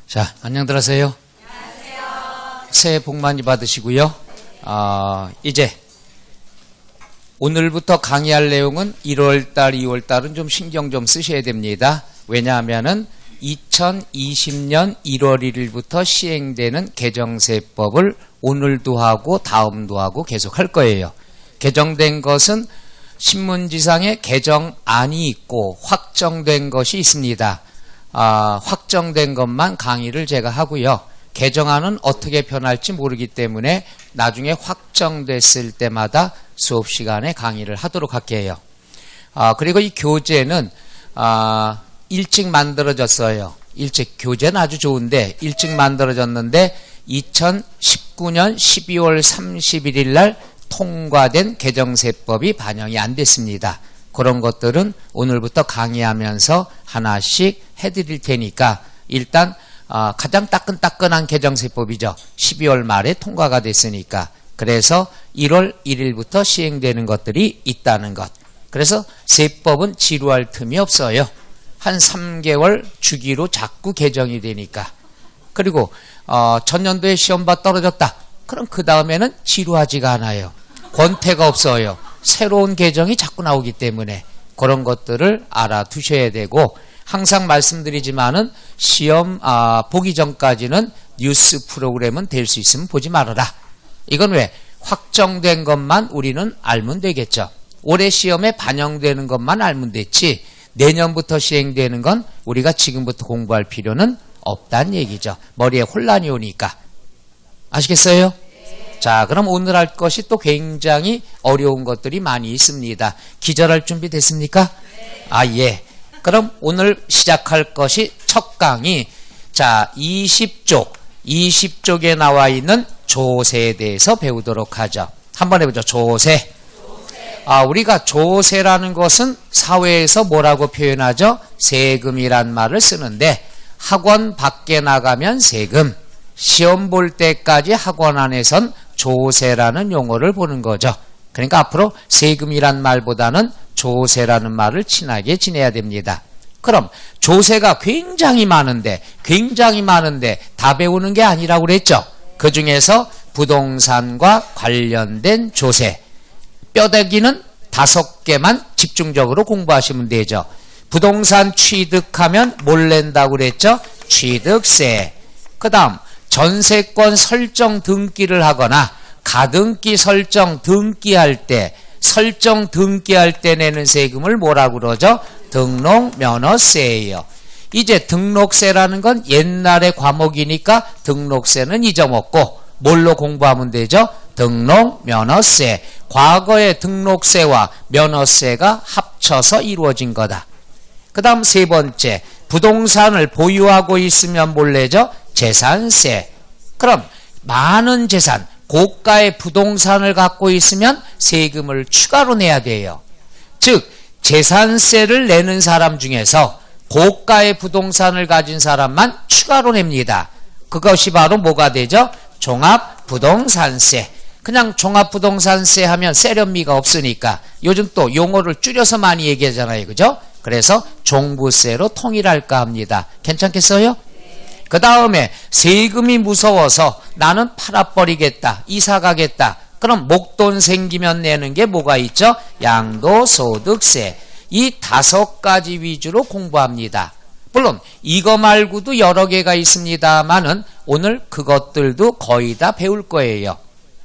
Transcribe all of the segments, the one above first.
자, 안녕들 하세요. 안녕하세요. 새해 복 많이 받으시고요. 이제 오늘부터 강의할 내용은 1월달, 2월달은 좀 신경 좀 쓰셔야 됩니다. 왜냐하면은 2020년 1월 1일부터 시행되는 개정세법을 오늘도 하고 다음도 하고 계속 할 거예요. 개정된 것은 신문지상에 개정안이 있고 확정된 것이 있습니다. 확정된 것만 강의를 제가 하고요. 개정안은 어떻게 변할지 모르기 때문에 나중에 확정됐을 때마다 수업 시간에 강의를 하도록 할게요. 그리고 이 교재는 일찍 만들어졌어요. 교재는 아주 좋은데 일찍 만들어졌는데 2019년 12월 31일 날 통과된 개정세법이 반영이 안 됐습니다. 그런 것들은 오늘부터 강의하면서 하나씩 해드릴 테니까 일단 가장 따끈따끈한 개정세법이죠. 12월 말에 통과가 됐으니까. 그래서 1월 1일부터 시행되는 것들이 있다는 것. 그래서 세법은 지루할 틈이 없어요. 한 3개월 주기로 자꾸 개정이 되니까. 그리고 전년도에 시험봐 떨어졌다. 그럼 그 다음에는 지루하지가 않아요. 권태가 없어요. 새로운 개정이 자꾸 나오기 때문에 그런 것들을 알아두셔야 되고, 항상 말씀드리지만은 시험 보기 전까지는 뉴스 프로그램은 될 수 있으면 보지 말아라. 이건 왜? 확정된 것만 우리는 알면 되겠죠. 올해 시험에 반영되는 것만 알면 됐지 내년부터 시행되는 건 우리가 지금부터 공부할 필요는 없다는 얘기죠. 머리에 혼란이 오니까. 아시겠어요? 자, 그럼 오늘 할 것이 또 굉장히 어려운 것들이 많이 있습니다. 기절할 준비 됐습니까? 예. 그럼 오늘 시작할 것이 첫 강의. 자, 20쪽에 나와 있는 조세에 대해서 배우도록 하죠. 한번 해보죠. 조세. 우리가 조세라는 것은 사회에서 뭐라고 표현하죠? 세금이란 말을 쓰는데, 학원 밖에 나가면 세금, 시험 볼 때까지 학원 안에선 조세라는 용어를 보는 거죠. 그러니까 앞으로 세금이란 말보다는 조세라는 말을 친하게 지내야 됩니다. 그럼 조세가 굉장히 많은데 다 배우는 게 아니라고 그랬죠. 그 중에서 부동산과 관련된 조세, 뼈대기는 5개만 집중적으로 공부하시면 되죠. 부동산 취득하면 뭘 낸다고 그랬죠? 취득세. 그 다음 전세권 설정 등기를 하거나 가등기 설정 등기할 때 내는 세금을 뭐라고 그러죠? 등록면허세예요. 이제 등록세라는 건 옛날의 과목이니까 등록세는 잊어먹고 뭘로 공부하면 되죠? 등록면허세. 과거의 등록세와 면허세가 합쳐서 이루어진 거다. 그 다음 세 번째, 부동산을 보유하고 있으면 뭘 내죠? 재산세. 그럼 많은 재산, 고가의 부동산을 갖고 있으면 세금을 추가로 내야 돼요. 즉 재산세를 내는 사람 중에서 고가의 부동산을 가진 사람만 추가로 냅니다. 그것이 바로 뭐가 되죠? 종합부동산세. 그냥 종합부동산세 하면 세련미가 없으니까 요즘 또 용어를 줄여서 많이 얘기하잖아요. 그죠? 그래서 종부세로 통일할까 합니다. 괜찮겠어요? 그 다음에 세금이 무서워서 나는 팔아버리겠다, 이사 가겠다. 그럼 목돈 생기면 내는 게 뭐가 있죠? 양도소득세. 이 5가지 위주로 공부합니다. 물론 이거 말고도 여러 개가 있습니다만은 오늘 그것들도 거의 다 배울 거예요.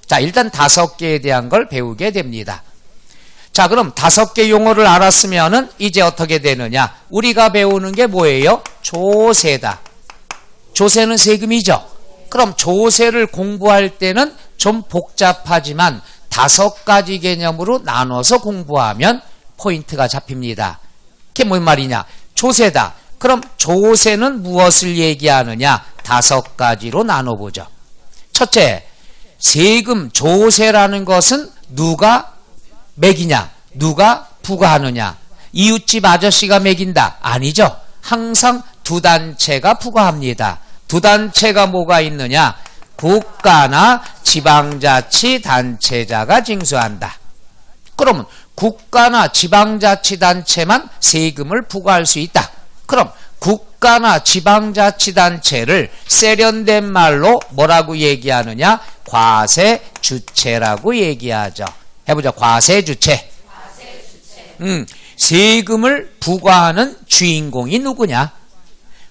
자, 일단 5개에 대한 걸 배우게 됩니다. 자, 그럼 5개 용어를 알았으면은 이제 어떻게 되느냐? 우리가 배우는 게 뭐예요? 조세다. 조세는 세금이죠. 그럼 조세를 공부할 때는 좀 복잡하지만 5가지 개념으로 나눠서 공부하면 포인트가 잡힙니다. 그게 뭔 말이냐? 조세다. 그럼 조세는 무엇을 얘기하느냐? 5가지로 나눠보죠. 첫째, 세금, 조세라는 것은 누가 매기냐? 누가 부과하느냐? 이웃집 아저씨가 매긴다? 아니죠. 항상 두 단체가 부과합니다. 두 단체가 뭐가 있느냐? 국가나 지방자치단체자가 징수한다. 그러면 국가나 지방자치단체만 세금을 부과할 수 있다. 그럼 국가 국가나 지방자치단체를 세련된 말로 뭐라고 얘기하느냐? 과세주체라고 얘기하죠. 해보자. 과세주체. 세금을 부과하는 주인공이 누구냐?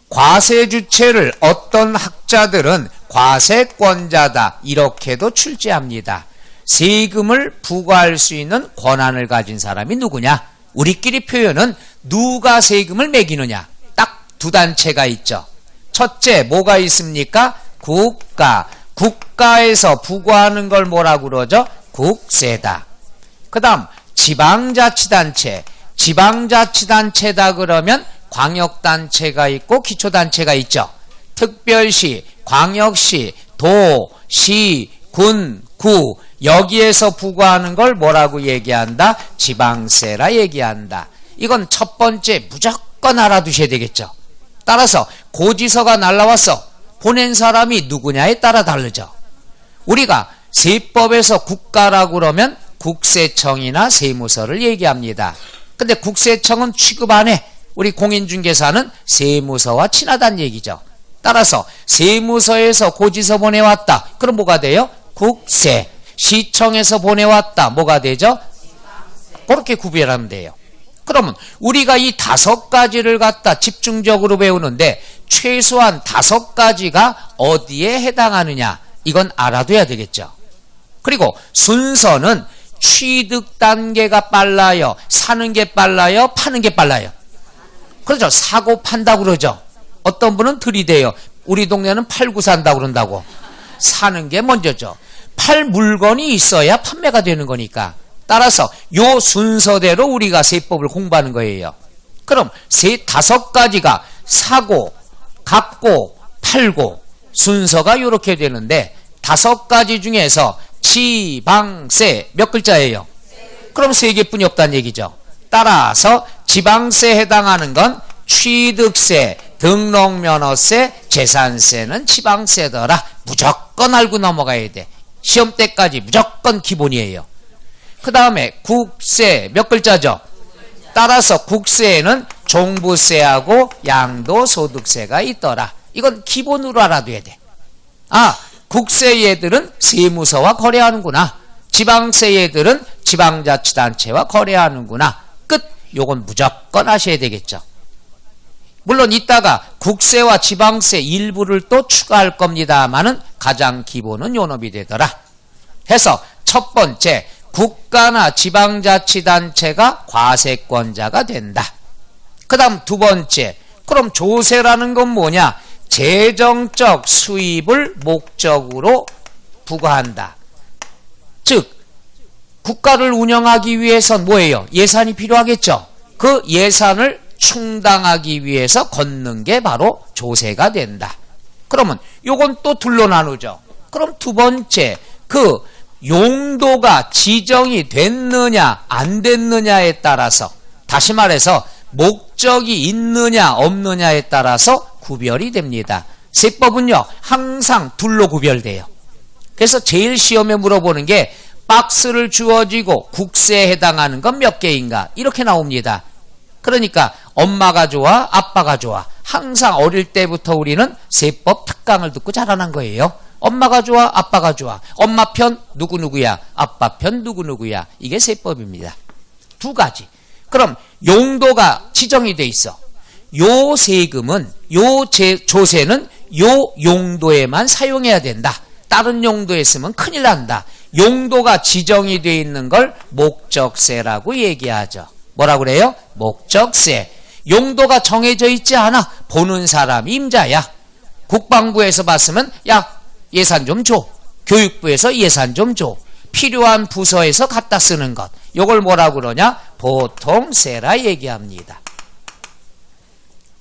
과세주체를 어떤 학자들은 과세권자다 이렇게도 출제합니다. 세금을 부과할 수 있는 권한을 가진 사람이 누구냐? 우리끼리 표현은 누가 세금을 매기느냐? 딱 두 단체가 있죠. 첫째 뭐가 있습니까? 국가. 국가에서 부과하는 걸 뭐라고 그러죠? 국세다. 그 다음 지방자치단체. 지방자치단체다 그러면 광역단체가 있고 기초단체가 있죠. 특별시, 광역시, 도, 시, 군, 구 여기에서 부과하는 걸 뭐라고 얘기한다? 지방세라 얘기한다. 이건 첫 번째 무조건 알아두셔야 되겠죠. 따라서 고지서가 날라왔어. 보낸 사람이 누구냐에 따라 다르죠. 우리가 세법에서 국가라고 그러면 국세청이나 세무서를 얘기합니다. 근데 국세청은 취급 안 해. 우리 공인중개사는 세무서와 친하다는 얘기죠. 따라서 세무서에서 고지서 보내왔다. 그럼 뭐가 돼요? 국세. 시청에서 보내왔다. 뭐가 되죠? 그렇게 구별하면 돼요. 그러면 우리가 이 5가지를 갖다 집중적으로 배우는데 최소한 5가지가 어디에 해당하느냐 이건 알아둬야 되겠죠. 그리고 순서는 취득 단계가 빨라요? 사는 게 빨라요? 파는 게 빨라요? 그렇죠. 사고 판다고 그러죠. 어떤 분은 들이대요. 우리 동네는 팔고 산다고 그런다고. 사는 게 먼저죠. 팔 물건이 있어야 판매가 되는 거니까. 따라서 요 순서대로 우리가 세법을 공부하는 거예요. 그럼 5가지가 사고, 갚고, 팔고 순서가 이렇게 되는데 5가지 중에서 지방세 몇 글자예요? 그럼 3개뿐이 없다는 얘기죠. 따라서 지방세에 해당하는 건 취득세, 등록면허세, 재산세는 지방세더라. 무조건 알고 넘어가야 돼. 시험 때까지 무조건 기본이에요. 그 다음에 국세 몇 글자죠? 따라서 국세에는 종부세하고 양도소득세가 있더라. 이건 기본으로 알아둬야 돼. 아, 국세 얘들은 세무서와 거래하는구나. 지방세 얘들은 지방자치단체와 거래하는구나. 끝. 요건 무조건 하셔야 되겠죠. 물론 이따가 국세와 지방세 일부를 또 추가할 겁니다만은 가장 기본은 요 놈이 되더라. 해서 첫 번째 국가나 지방자치단체가 과세권자가 된다. 그 다음 두 번째, 그럼 조세라는 건 뭐냐? 재정적 수입을 목적으로 부과한다. 즉 국가를 운영하기 위해선 뭐예요? 예산이 필요하겠죠. 그 예산을 충당하기 위해서 걷는 게 바로 조세가 된다. 그러면 요건 또 둘로 나누죠. 그럼 두 번째, 그 용도가 지정이 됐느냐 안 됐느냐에 따라서, 다시 말해서 목적이 있느냐 없느냐에 따라서 구별이 됩니다. 세법은요 항상 둘로 구별돼요. 그래서 제일 시험에 물어보는 게 박스를 주어지고 국세에 해당하는 건 몇 개인가 이렇게 나옵니다. 그러니까 엄마가 좋아 아빠가 좋아, 항상 어릴 때부터 우리는 세법 특강을 듣고 자라난 거예요. 엄마가 좋아 아빠가 좋아, 엄마 편 누구누구야, 아빠 편 누구누구야, 이게 세법입니다. 두 가지. 그럼 용도가 지정이 돼 있어. 요 세금은, 요 조세는 요 용도에만 사용해야 된다. 다른 용도에 쓰면 큰일 난다. 용도가 지정이 돼 있는 걸 목적세라고 얘기하죠. 뭐라고 그래요? 목적세. 용도가 정해져 있지 않아. 보는 사람이 임자야. 국방부에서 봤으면 야 예산 좀 줘. 교육부에서 예산 좀 줘. 필요한 부서에서 갖다 쓰는 것. 이걸 뭐라고 그러냐? 보통세라 얘기합니다.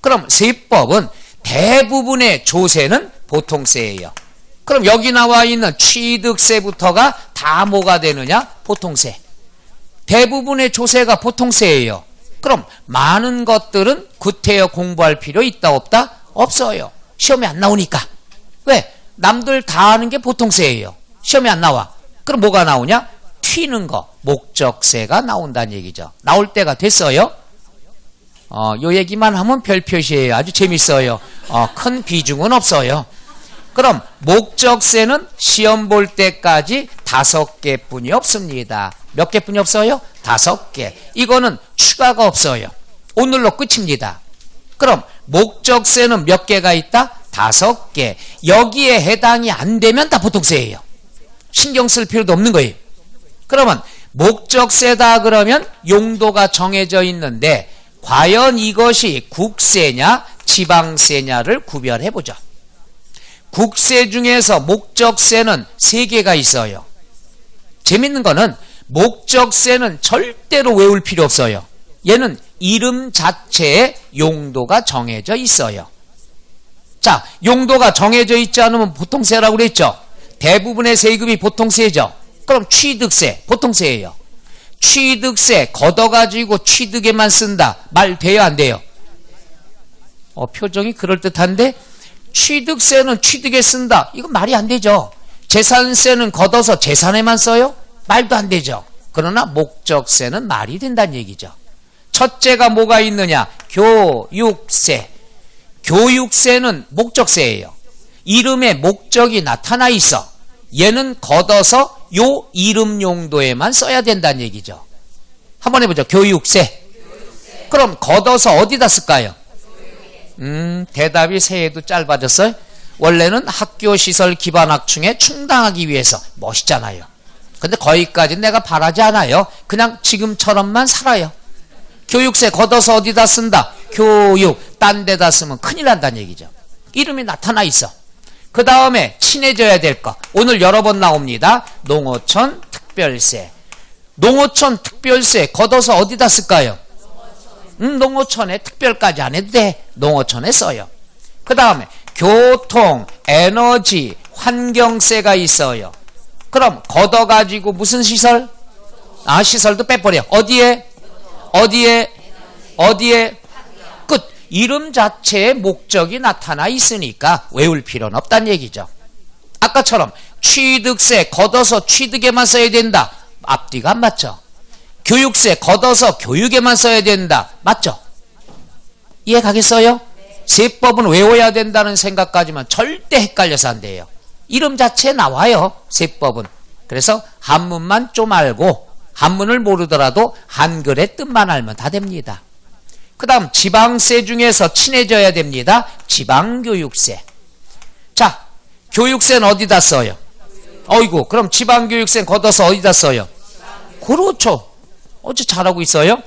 그럼 세법은 대부분의 조세는 보통세예요. 그럼 여기 나와 있는 취득세부터가 다 뭐가 되느냐? 보통세. 대부분의 조세가 보통세예요. 그럼 많은 것들은 구태여 공부할 필요 있다 없다? 없어요. 시험에 안 나오니까. 왜? 남들 다 아는 게 보통세예요. 시험에 안 나와. 그럼 뭐가 나오냐? 튀는 거, 목적세가 나온다는 얘기죠. 나올 때가 됐어요? 요 얘기만 하면 별 표시예요. 아주 재밌어요. 큰 비중은 없어요. 그럼 목적세는 시험 볼 때까지 5개뿐이 없습니다. 몇 개뿐이 없어요? 5개. 이거는 추가가 없어요. 오늘로 끝입니다. 그럼 목적세는 몇 개가 있다? 5개. 여기에 해당이 안 되면 다 보통세예요. 신경 쓸 필요도 없는 거예요. 그러면 목적세다 그러면 용도가 정해져 있는데 과연 이것이 국세냐 지방세냐를 구별해보죠. 국세 중에서 목적세는 3개가 있어요. 재밌는 거는 목적세는 절대로 외울 필요 없어요. 얘는 이름 자체에 용도가 정해져 있어요. 자, 용도가 정해져 있지 않으면 보통세라고 그랬죠. 대부분의 세금이 보통세죠. 그럼 취득세, 보통세예요. 취득세 걷어가지고 취득에만 쓴다. 말 돼요, 안 돼요? 표정이 그럴듯한데 취득세는 취득에 쓴다. 이건 말이 안 되죠. 재산세는 걷어서 재산에만 써요? 말도 안 되죠. 그러나 목적세는 말이 된다는 얘기죠. 첫째가 뭐가 있느냐? 교육세. 교육세는 목적세예요. 이름에 목적이 나타나 있어. 얘는 걷어서 요 이름 용도에만 써야 된다는 얘기죠. 한번 해보죠. 교육세. 그럼 걷어서 어디다 쓸까요? 대답이 새해도 짧아졌어요. 원래는 학교시설 기반학충에 충당하기 위해서. 멋있잖아요. 근데 거기까지는 내가 바라지 않아요. 그냥 지금처럼만 살아요. 교육세 걷어서 어디다 쓴다? 교육. 딴 데다 쓰면 큰일 난다는 얘기죠. 이름이 나타나 있어. 그 다음에 친해져야 될 거. 오늘 여러 번 나옵니다. 농어촌 특별세. 농어촌 특별세 걷어서 어디다 쓸까요? 농어촌에 특별까지 안 해도 돼. 농어촌에 써요. 그 다음에 교통, 에너지, 환경세가 있어요. 그럼 걷어가지고 무슨 시설? 시설도 빼버려. 어디에? 끝. 이름 자체에 목적이 나타나 있으니까 외울 필요는 없다는 얘기죠. 아까처럼 취득세 걷어서 취득에만 써야 된다. 앞뒤가 안 맞죠. 교육세 걷어서 교육에만 써야 된다. 맞죠? 이해 가겠어요? 세법은 외워야 된다는 생각까지만 절대 헷갈려서 안 돼요. 이름 자체에 나와요. 세법은. 그래서 한문만 좀 알고 한문을 모르더라도 한글의 뜻만 알면 다 됩니다. 그 다음 지방세 중에서 친해져야 됩니다. 지방교육세. 자, 교육세는 어디다 써요? 어이구, 그럼 지방교육세는 걷어서 어디다 써요? 그렇죠. 어째 잘하고 있어요?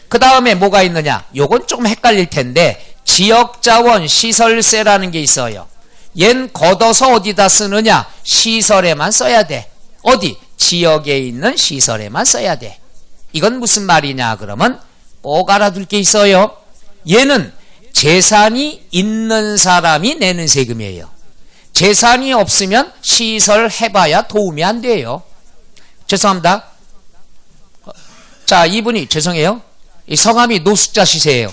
그 다음에 뭐가 있느냐? 요건 좀 헷갈릴 텐데 지역자원 시설세라는 게 있어요. 얜 걷어서 어디다 쓰느냐? 시설에만 써야 돼. 어디? 지역에 있는 시설에만 써야 돼. 이건 무슨 말이냐 그러면 꼭 알아둘 게 있어요. 얘는 재산이 있는 사람이 내는 세금이에요. 재산이 없으면 시설 해봐야 도움이 안 돼요. 죄송합니다. 자, 이분이 죄송해요. 이 성함이 노숙자시세요.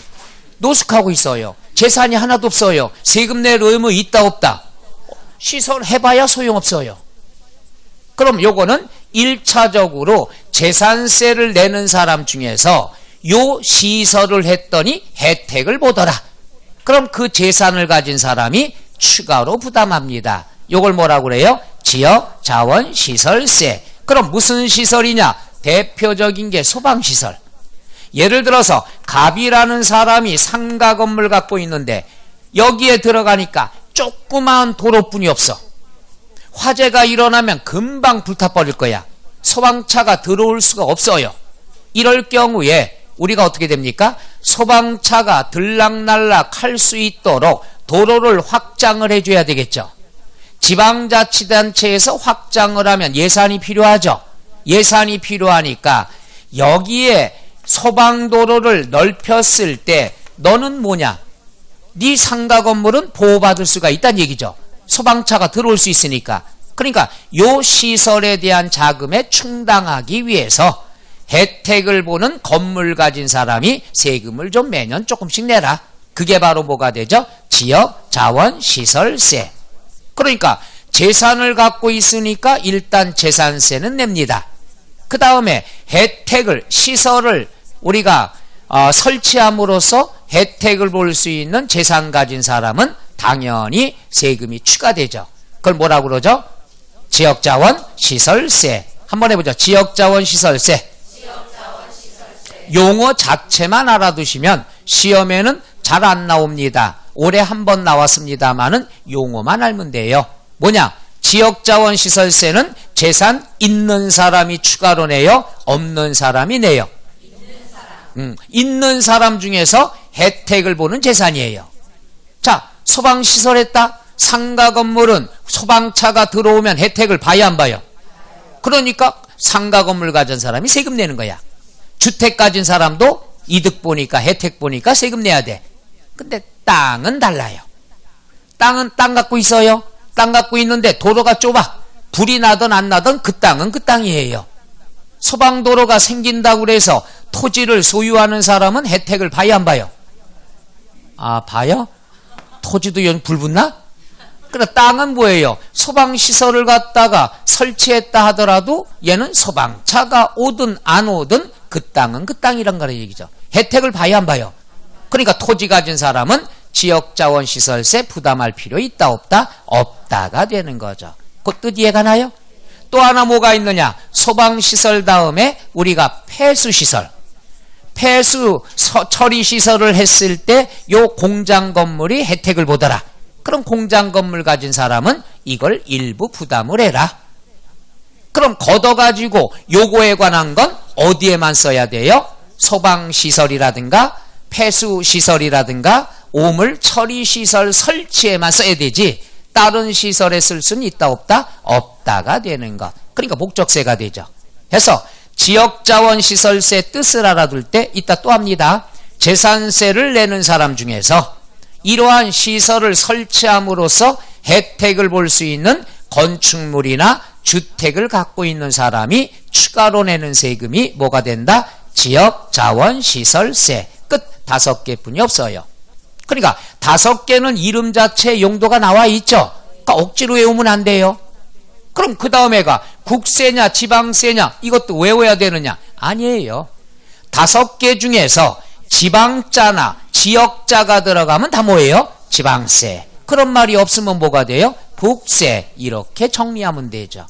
노숙하고 있어요. 재산이 하나도 없어요. 세금 낼 의무 있다 없다? 시설 해봐야 소용없어요. 그럼 요거는 1차적으로 재산세를 내는 사람 중에서 요 시설을 했더니 혜택을 보더라. 그럼 그 재산을 가진 사람이 추가로 부담합니다. 요걸 뭐라고 그래요? 지역 자원 시설세. 그럼 무슨 시설이냐? 대표적인 게 소방시설. 예를 들어서 갑이라는 사람이 상가 건물 갖고 있는데 여기에 들어가니까 조그마한 도로뿐이 없어. 화재가 일어나면 금방 불타버릴 거야. 소방차가 들어올 수가 없어요. 이럴 경우에 우리가 어떻게 됩니까? 소방차가 들락날락 할 수 있도록 도로를 확장을 해줘야 되겠죠. 지방자치단체에서 확장을 하면 예산이 필요하죠. 예산이 필요하니까 여기에 소방도로를 넓혔을 때 너는 뭐냐? 네 상가 건물은 보호받을 수가 있다는 얘기죠. 소방차가 들어올 수 있으니까. 그러니까 요 시설에 대한 자금에 충당하기 위해서 혜택을 보는 건물 가진 사람이 세금을 좀 매년 조금씩 내라. 그게 바로 뭐가 되죠? 지역 자원 시설세. 그러니까 재산을 갖고 있으니까 일단 재산세는 냅니다. 그 다음에 혜택을 시설을 우리가 설치함으로써 혜택을 볼 수 있는 재산 가진 사람은 당연히 세금이 추가되죠. 그걸 뭐라고 그러죠? 지역자원 시설세. 한번 해보죠. 지역자원 시설세. 용어 자체만 알아두시면 시험에는 잘 안 나옵니다. 올해 한 번 나왔습니다만은 용어만 알면 돼요. 뭐냐? 지역자원 시설세는 재산 있는 사람이 추가로 내요? 없는 사람이 내요? 있는 사람 중에서 혜택을 보는 재산이에요. 자, 소방시설했다. 상가 건물은 소방차가 들어오면 혜택을 봐야 안 봐요? 그러니까 상가 건물 가진 사람이 세금 내는 거야. 주택 가진 사람도 이득 보니까 혜택 보니까 세금 내야 돼. 근데 땅은 달라요. 땅은 땅 갖고 있어요. 땅 갖고 있는데 도로가 좁아. 불이 나든 안 나든 그 땅은 그 땅이에요. 소방도로가 생긴다고 해서 토지를 소유하는 사람은 혜택을 봐야 안 봐요? 아, 봐요? 토지도 불 붙나? 그래, 땅은 뭐예요? 소방시설을 갖다가 설치했다 하더라도 얘는 소방차가 오든 안 오든 그 땅은 그 땅이란 거라 얘기죠. 혜택을 봐야 안 봐요? 그러니까 토지 가진 사람은 지역자원시설세 부담할 필요 있다 없다? 없다가 되는 거죠. 그 뜻 이해가 나요? 또 하나 뭐가 있느냐? 소방시설 다음에 우리가 폐수시설. 폐수 처리시설을 했을 때 요 공장 건물이 혜택을 보더라. 그럼 공장 건물 가진 사람은 이걸 일부 부담을 해라. 그럼 걷어가지고 요거에 관한 건 어디에만 써야 돼요? 소방시설이라든가 폐수시설이라든가 오물 처리시설 설치에만 써야 되지 다른 시설에 쓸 수는 있다 없다? 없다가 되는 것. 그러니까 목적세가 되죠. 해서 지역자원시설세 뜻을 알아둘 때 이따 또 합니다. 재산세를 내는 사람 중에서 이러한 시설을 설치함으로써 혜택을 볼 수 있는 건축물이나 주택을 갖고 있는 사람이 추가로 내는 세금이 뭐가 된다? 지역자원시설세. 끝. 5개뿐이 없어요. 그러니까 5개는 이름 자체에 용도가 나와 있죠. 그러니까 억지로 외우면 안 돼요. 그럼 그 다음에가 국세냐 지방세냐 이것도 외워야 되느냐? 아니에요. 5개 중에서 지방자나 지역자가 들어가면 다 뭐예요? 지방세. 그런 말이 없으면 뭐가 돼요? 국세. 이렇게 정리하면 되죠.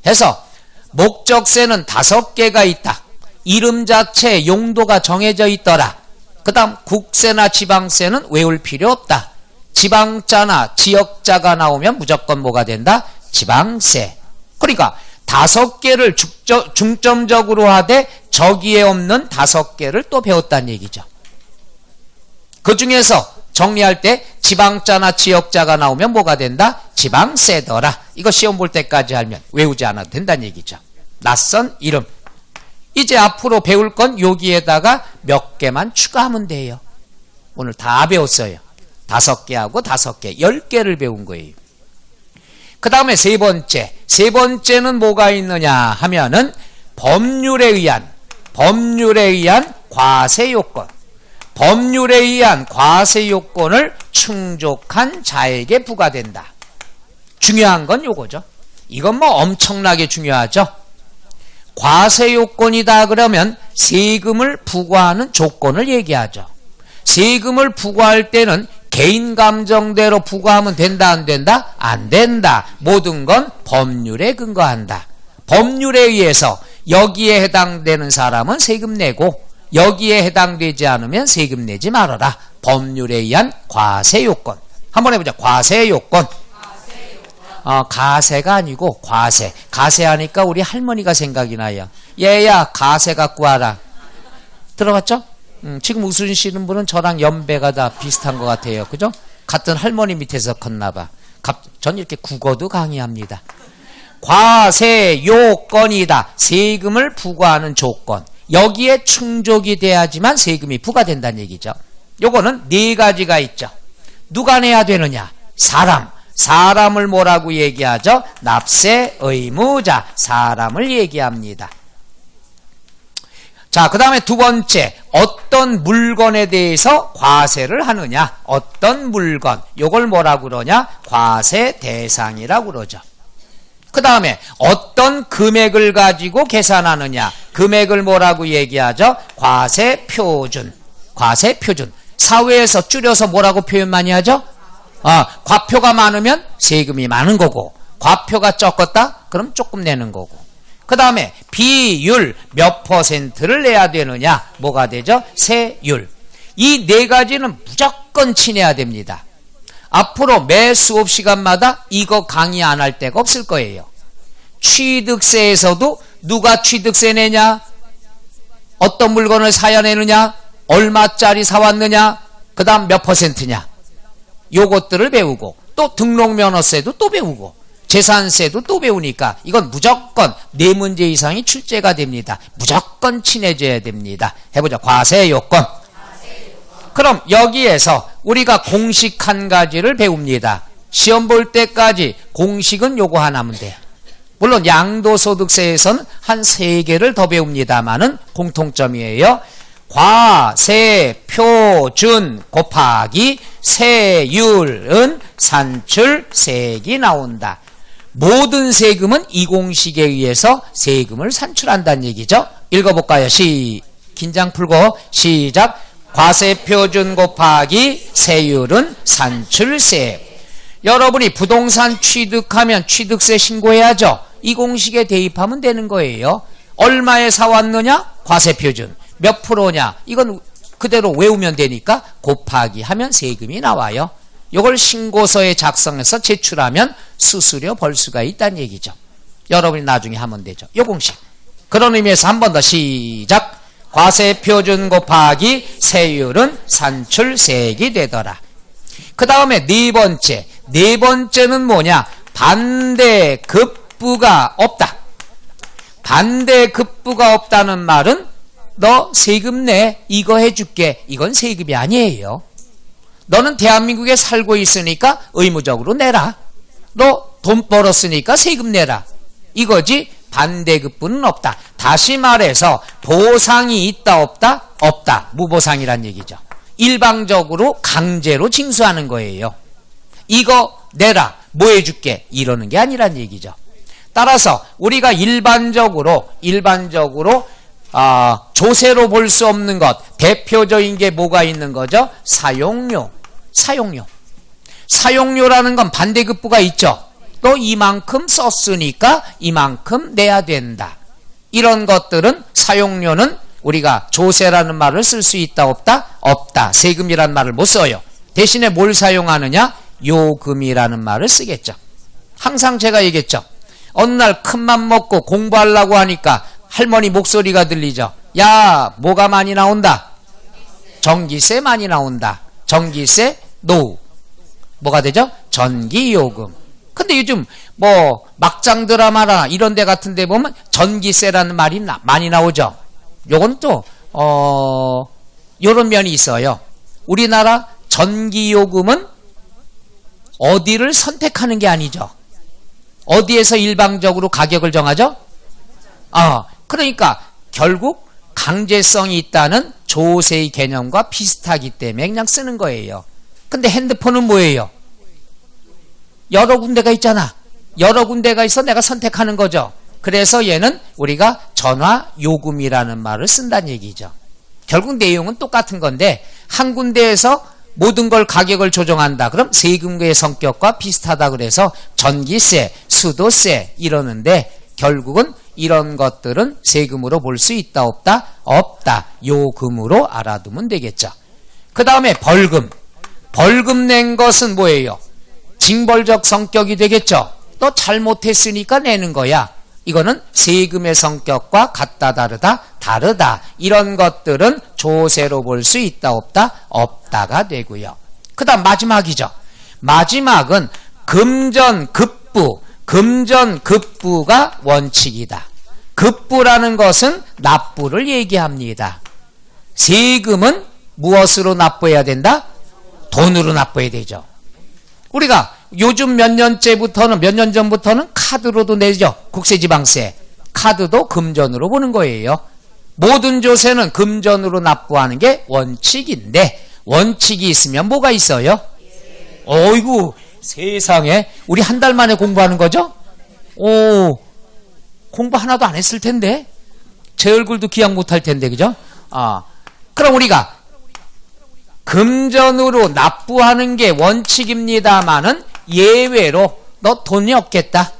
해서 목적세는 5개가 있다. 이름 자체에 용도가 정해져 있더라. 그 다음 국세나 지방세는 외울 필요 없다. 지방자나 지역자가 나오면 무조건 뭐가 된다? 지방세. 그러니까 5개를 중점적으로 하되 저기에 없는 5개를 또 배웠다는 얘기죠. 그 중에서 정리할 때 지방자나 지역자가 나오면 뭐가 된다? 지방세더라. 이거 시험 볼 때까지 알면 외우지 않아도 된다는 얘기죠. 낯선 이름. 이제 앞으로 배울 건 여기에다가 몇 개만 추가하면 돼요. 오늘 다 배웠어요. 5개하고 5개, 10개를 배운 거예요. 그 다음에 세 번째는 뭐가 있느냐 하면은 법률에 의한 과세요건. 법률에 의한 과세요건을 충족한 자에게 부과된다. 중요한 건 요거죠. 이건 뭐 엄청나게 중요하죠. 과세요건이다 그러면 세금을 부과하는 조건을 얘기하죠. 세금을 부과할 때는 개인 감정대로 부과하면 된다 안 된다? 안 된다. 모든 건 법률에 근거한다. 법률에 의해서 여기에 해당되는 사람은 세금 내고 여기에 해당되지 않으면 세금 내지 말아라. 법률에 의한 과세요건. 한번 해보자. 과세요건. 가세가 아니고 과세. 가세하니까 우리 할머니가 생각이 나요. 얘야 가세 갖고 와라. 들어봤죠? 지금 웃으시는 분은 저랑 연배가 다 비슷한 것 같아요. 그죠? 같은 할머니 밑에서 컸나봐. 전 이렇게 국어도 강의합니다. 과세요건이다. 세금을 부과하는 조건. 여기에 충족이 돼야지만 세금이 부과된다는 얘기죠. 요거는 4가지가 있죠. 누가 내야 되느냐? 사람을 뭐라고 얘기하죠? 납세 의무자. 사람을 얘기합니다. 자, 그 다음에 두 번째, 어떤 물건에 대해서 과세를 하느냐? 어떤 물건, 요걸 뭐라고 그러냐? 과세 대상이라고 그러죠. 그 다음에 어떤 금액을 가지고 계산하느냐? 금액을 뭐라고 얘기하죠? 과세 표준. 사회에서 줄여서 뭐라고 표현 많이 하죠? 과표가 많으면 세금이 많은 거고, 과표가 적었다? 그럼 조금 내는 거고. 그 다음에 비율 몇 퍼센트를 내야 되느냐? 뭐가 되죠? 세율. 이 네 가지는 무조건 지내야 됩니다. 앞으로 매 수업 시간마다 이거 강의 안 할 데가 없을 거예요. 취득세에서도 누가 취득세 내냐? 어떤 물건을 사야 내느냐? 얼마짜리 사왔느냐? 그 다음 몇 퍼센트냐? 요것들을 배우고, 또 등록면허세도 또 배우고, 재산세도 또 배우니까 이건 무조건 4문제 이상이 출제가 됩니다. 무조건 친해져야 됩니다. 해보자. 과세요건. 그럼 여기에서 우리가 공식 한 가지를 배웁니다. 시험 볼 때까지 공식은 요거 하나면 돼요. 물론 양도소득세에서는 한 3개를 더 배웁니다만은 공통점이에요. 과세표준 곱하기 세율은 산출세액이 나온다. 모든 세금은 이 공식에 의해서 세금을 산출한다는 얘기죠. 읽어볼까요? 긴장 풀고 시작. 과세표준 곱하기 세율은 산출세액. 여러분이 부동산 취득하면 취득세 신고해야죠. 이 공식에 대입하면 되는 거예요. 얼마에 사왔느냐? 과세표준. 몇 프로냐? 이건 그대로 외우면 되니까 곱하기 하면 세금이 나와요. 이걸 신고서에 작성해서 제출하면 수수료 벌 수가 있다는 얘기죠. 여러분이 나중에 하면 되죠. 이 공식. 그런 의미에서 한 번 더 시작. 과세표준 곱하기 세율은 산출세액이 되더라. 그 다음에 네 번째는 뭐냐? 반대급부가 없다. 반대급부가 없다는 말은 너 세금 내, 이거 해줄게. 이건 세금이 아니에요. 너는 대한민국에 살고 있으니까 의무적으로 내라. 너 돈 벌었으니까 세금 내라. 이거지. 반대급부는 없다. 다시 말해서 보상이 있다 없다? 없다. 무보상이란 얘기죠. 일방적으로 강제로 징수하는 거예요. 이거 내라. 뭐 해줄게. 이러는 게 아니란 얘기죠. 따라서 우리가 일반적으로 조세로 볼 수 없는 것, 대표적인 게 뭐가 있는 거죠? 사용료. 사용료라는 건 반대급부가 있죠. 또 이만큼 썼으니까 이만큼 내야 된다. 이런 것들은 사용료는 우리가 조세라는 말을 쓸 수 있다 없다? 없다. 세금이라는 말을 못 써요. 대신에 뭘 사용하느냐? 요금이라는 말을 쓰겠죠. 항상 제가 얘기했죠. 어느 날 큰맘 먹고 공부하려고 하니까 할머니 목소리가 들리죠. 야, 뭐가 많이 나온다? 전기세 많이 나온다. 전기세 노후. 뭐가 되죠? 전기요금. 근데 요즘 뭐 막장 드라마나 이런 데 같은 데 보면 전기세라는 말이 많이 나오죠. 요건 또 요런 면이 있어요. 우리나라 전기요금은 어디를 선택하는 게 아니죠. 어디에서 일방적으로 가격을 정하죠? 그러니까 결국 강제성이 있다는 조세의 개념과 비슷하기 때문에 그냥 쓰는 거예요. 근데 핸드폰은 뭐예요? 여러 군데가 있잖아. 여러 군데가 있어 내가 선택하는 거죠. 그래서 얘는 우리가 전화요금이라는 말을 쓴다는 얘기죠. 결국 내용은 똑같은 건데 한 군데에서 모든 걸 가격을 조정한다. 그럼 세금의 성격과 비슷하다 그래서 전기세, 수도세 이러는데 결국은 이런 것들은 세금으로 볼 수 있다 없다? 없다. 요금으로 알아두면 되겠죠. 그 다음에 벌금. 벌금 낸 것은 뭐예요? 징벌적 성격이 되겠죠. 또 잘못했으니까 내는 거야. 이거는 세금의 성격과 같다 다르다? 다르다. 이런 것들은 조세로 볼 수 있다 없다? 없다가 되고요. 그 다음 마지막이죠. 마지막은 금전급부. 금전급부가 원칙이다. 급부라는 것은 납부를 얘기합니다. 세금은 무엇으로 납부해야 된다? 돈으로 납부해야 되죠. 우리가 요즘 몇 년 전부터는 카드로도 내죠. 국세지방세. 카드도 금전으로 보는 거예요. 모든 조세는 금전으로 납부하는 게 원칙인데 원칙이 있으면 뭐가 있어요? 어이구 세상에 우리 한 달 만에 공부하는 거죠? 공부 하나도 안 했을 텐데 제 얼굴도 기억 못할 텐데 그죠? 그럼 우리가 금전으로 납부하는 게 원칙입니다만은 예외로 너 돈이 없겠다.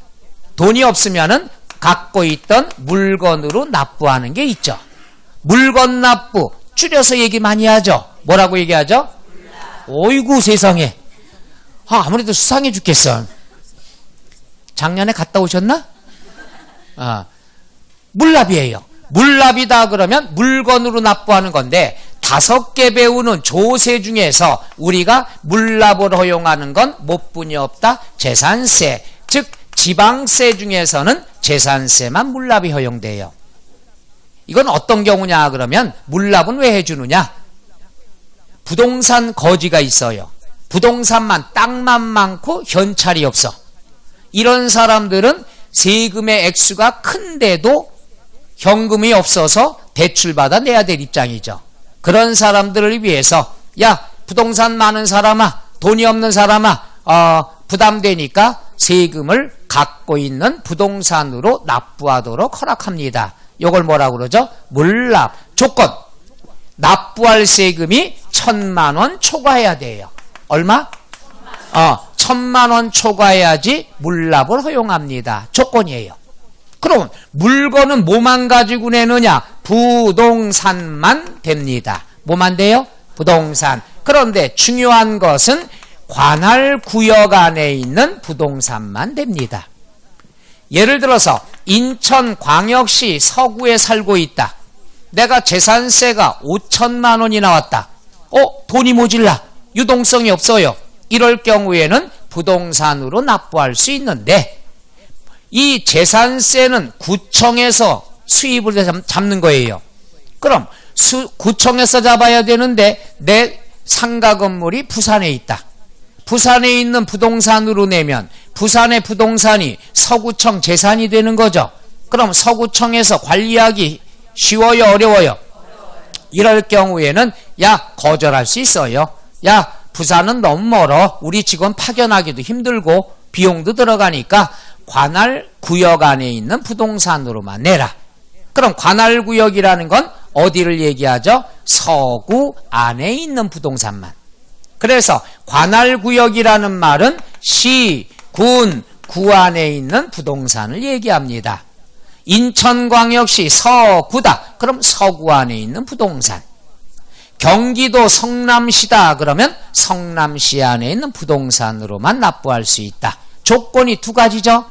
돈이 없으면은 갖고 있던 물건으로 납부하는 게 있죠. 물건 납부 줄여서 얘기 많이 하죠. 뭐라고 얘기하죠? 어이구 세상에. 아무래도 수상해 죽겠어. 작년에 갔다 오셨나? 물납이에요. 물납이다 그러면 물건으로 납부하는 건데 5개 배우는 조세 중에서 우리가 물납을 허용하는 건 못분이 없다. 재산세, 즉 지방세 중에서는 재산세만 물납이 허용돼요. 이건 어떤 경우냐 그러면 물납은 왜 해주느냐? 부동산 거지가 있어요. 부동산만 땅만 많고 현찰이 없어. 이런 사람들은 세금의 액수가 큰데도 현금이 없어서 대출받아 내야 될 입장이죠. 그런 사람들을 위해서 야 부동산 많은 사람아 돈이 없는 사람아 부담되니까 세금을 갖고 있는 부동산으로 납부하도록 허락합니다. 이걸 뭐라고 그러죠? 물납. 조건 납부할 세금이 1,000만 원 초과해야 돼요. 얼마? 1,000만 원 초과해야지 물납을 허용합니다. 조건이에요. 그럼 물건은 뭐만 가지고 내느냐? 부동산만 됩니다. 뭐만 돼요? 부동산. 그런데 중요한 것은 관할구역 안에 있는 부동산만 됩니다. 예를 들어서 인천광역시 서구에 살고 있다. 내가 재산세가 5천만 원이 나왔다. 돈이 모질라. 유동성이 없어요. 이럴 경우에는 부동산으로 납부할 수 있는데 이 재산세는 구청에서 수입을 잡는 거예요. 그럼 구청에서 잡아야 되는데 내 상가 건물이 부산에 있다. 부산에 있는 부동산으로 내면 부산의 부동산이 서구청 재산이 되는 거죠. 그럼 서구청에서 관리하기 쉬워요? 어려워요? 이럴 경우에는 거절할 수 있어요. 부산은 너무 멀어. 우리 직원 파견하기도 힘들고 비용도 들어가니까 관할구역 안에 있는 부동산으로만 내라. 그럼 관할구역이라는 건 어디를 얘기하죠? 서구 안에 있는 부동산만. 그래서 관할구역이라는 말은 시, 군, 구 안에 있는 부동산을 얘기합니다. 인천광역시 서구다. 그럼 서구 안에 있는 부동산. 경기도 성남시다. 그러면 성남시 안에 있는 부동산으로만 납부할 수 있다. 조건이 2가지죠.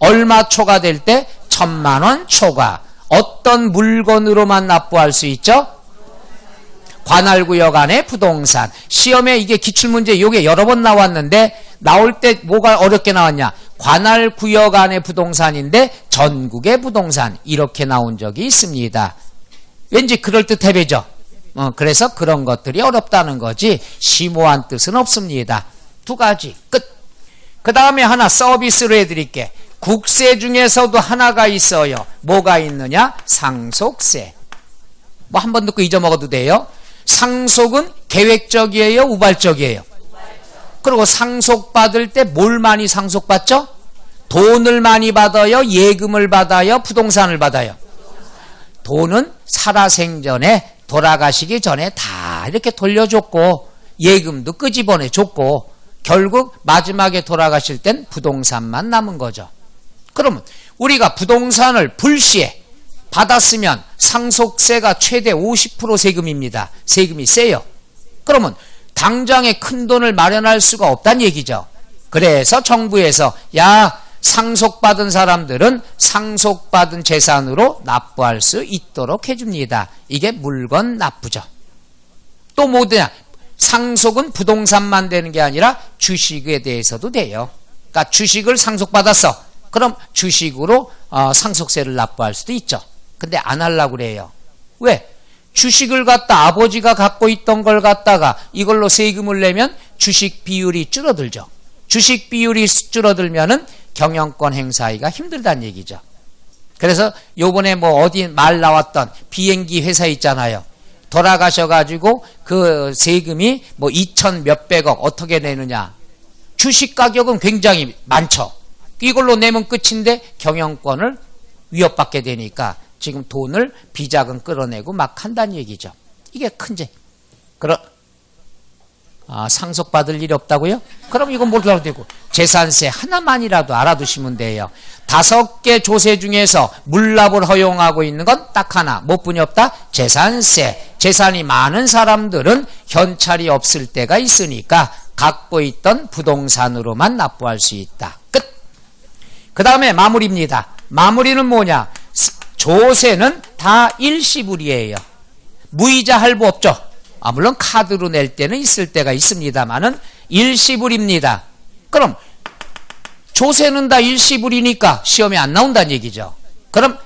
얼마 초과될 때? 1,000만 원 초과. 어떤 물건으로만 납부할 수 있죠? 관할구역 안에 부동산. 시험에 이게 기출문제 이게 여러 번 나왔는데 나올 때 뭐가 어렵게 나왔냐? 관할구역 안에 부동산인데 전국의 부동산. 이렇게 나온 적이 있습니다. 왠지 그럴듯해 보이죠? 그래서 그런 것들이 어렵다는 거지 심오한 뜻은 없습니다. 2가지 끝. 그 다음에 하나 서비스로 해드릴게. 국세 중에서도 하나가 있어요. 뭐가 있느냐? 상속세. 뭐 한 번 듣고 잊어먹어도 돼요. 상속은 계획적이에요? 우발적이에요? 그리고 상속받을 때 뭘 많이 상속받죠? 돈을 많이 받아요? 예금을 받아요? 부동산을 받아요? 돈은 살아생전에 돌아가시기 전에 다 이렇게 돌려줬고 예금도 끄집어내줬고 결국 마지막에 돌아가실 땐 부동산만 남은 거죠. 그러면 우리가 부동산을 불시에 받았으면 상속세가 최대 50% 세금입니다. 세금이 세요. 그러면 당장에 큰 돈을 마련할 수가 없다는 얘기죠. 그래서 정부에서 상속받은 사람들은 상속받은 재산으로 납부할 수 있도록 해줍니다. 이게 물건 납부죠. 또 뭐냐? 상속은 부동산만 되는 게 아니라 주식에 대해서도 돼요. 그러니까 주식을 상속받았어. 그럼 주식으로 상속세를 납부할 수도 있죠. 근데 안 하려고 그래요. 왜? 주식을 갖다 아버지가 갖고 있던 걸 갖다가 이걸로 세금을 내면 주식 비율이 줄어들죠. 주식 비율이 줄어들면은 경영권 행사하기가 힘들다는 얘기죠. 그래서 요번에 뭐 어디 말 나왔던 비행기 회사 있잖아요. 돌아가셔가지고 그 세금이 뭐 2천 몇백억 어떻게 내느냐. 주식 가격은 굉장히 많죠. 이걸로 내면 끝인데 경영권을 위협받게 되니까 지금 돈을 비자금 끌어내고 막 한다는 얘기죠. 이게 큰 죄. 상속받을 일이 없다고요? 그럼 이건 몰라도 되고 재산세 하나만이라도 알아두시면 돼요. 5개 조세 중에서 물납을 허용하고 있는 건 딱 하나. 뭐 뿐이 없다? 재산세. 재산이 많은 사람들은 현찰이 없을 때가 있으니까 갖고 있던 부동산으로만 납부할 수 있다. 끝. 그 다음에 마무리입니다. 마무리는 뭐냐? 조세는 다 일시불이에요. 무이자 할부 없죠. 물론 카드로 낼 때는 있을 때가 있습니다만은 일시불입니다. 그럼 조세는 다 일시불이니까 시험에 안 나온다는 얘기죠. 그럼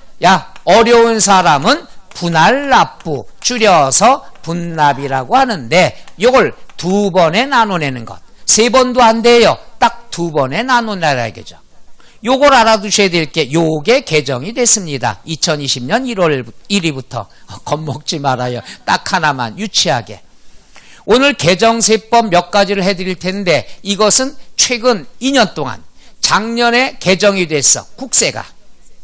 어려운 사람은 분할납부, 줄여서 분납이라고 하는데 요걸 2번에 나눠내는 것. 3번도 안 돼요. 딱 2번에 나눠내야겠죠. 요걸 알아두셔야 될 게 요게 개정이 됐습니다. 2020년 1월 1일부터. 겁먹지 말아요. 딱 하나만 유치하게. 오늘 개정세법 몇 가지를 해드릴 텐데 이것은 최근 2년 동안 작년에 개정이 됐어. 국세가.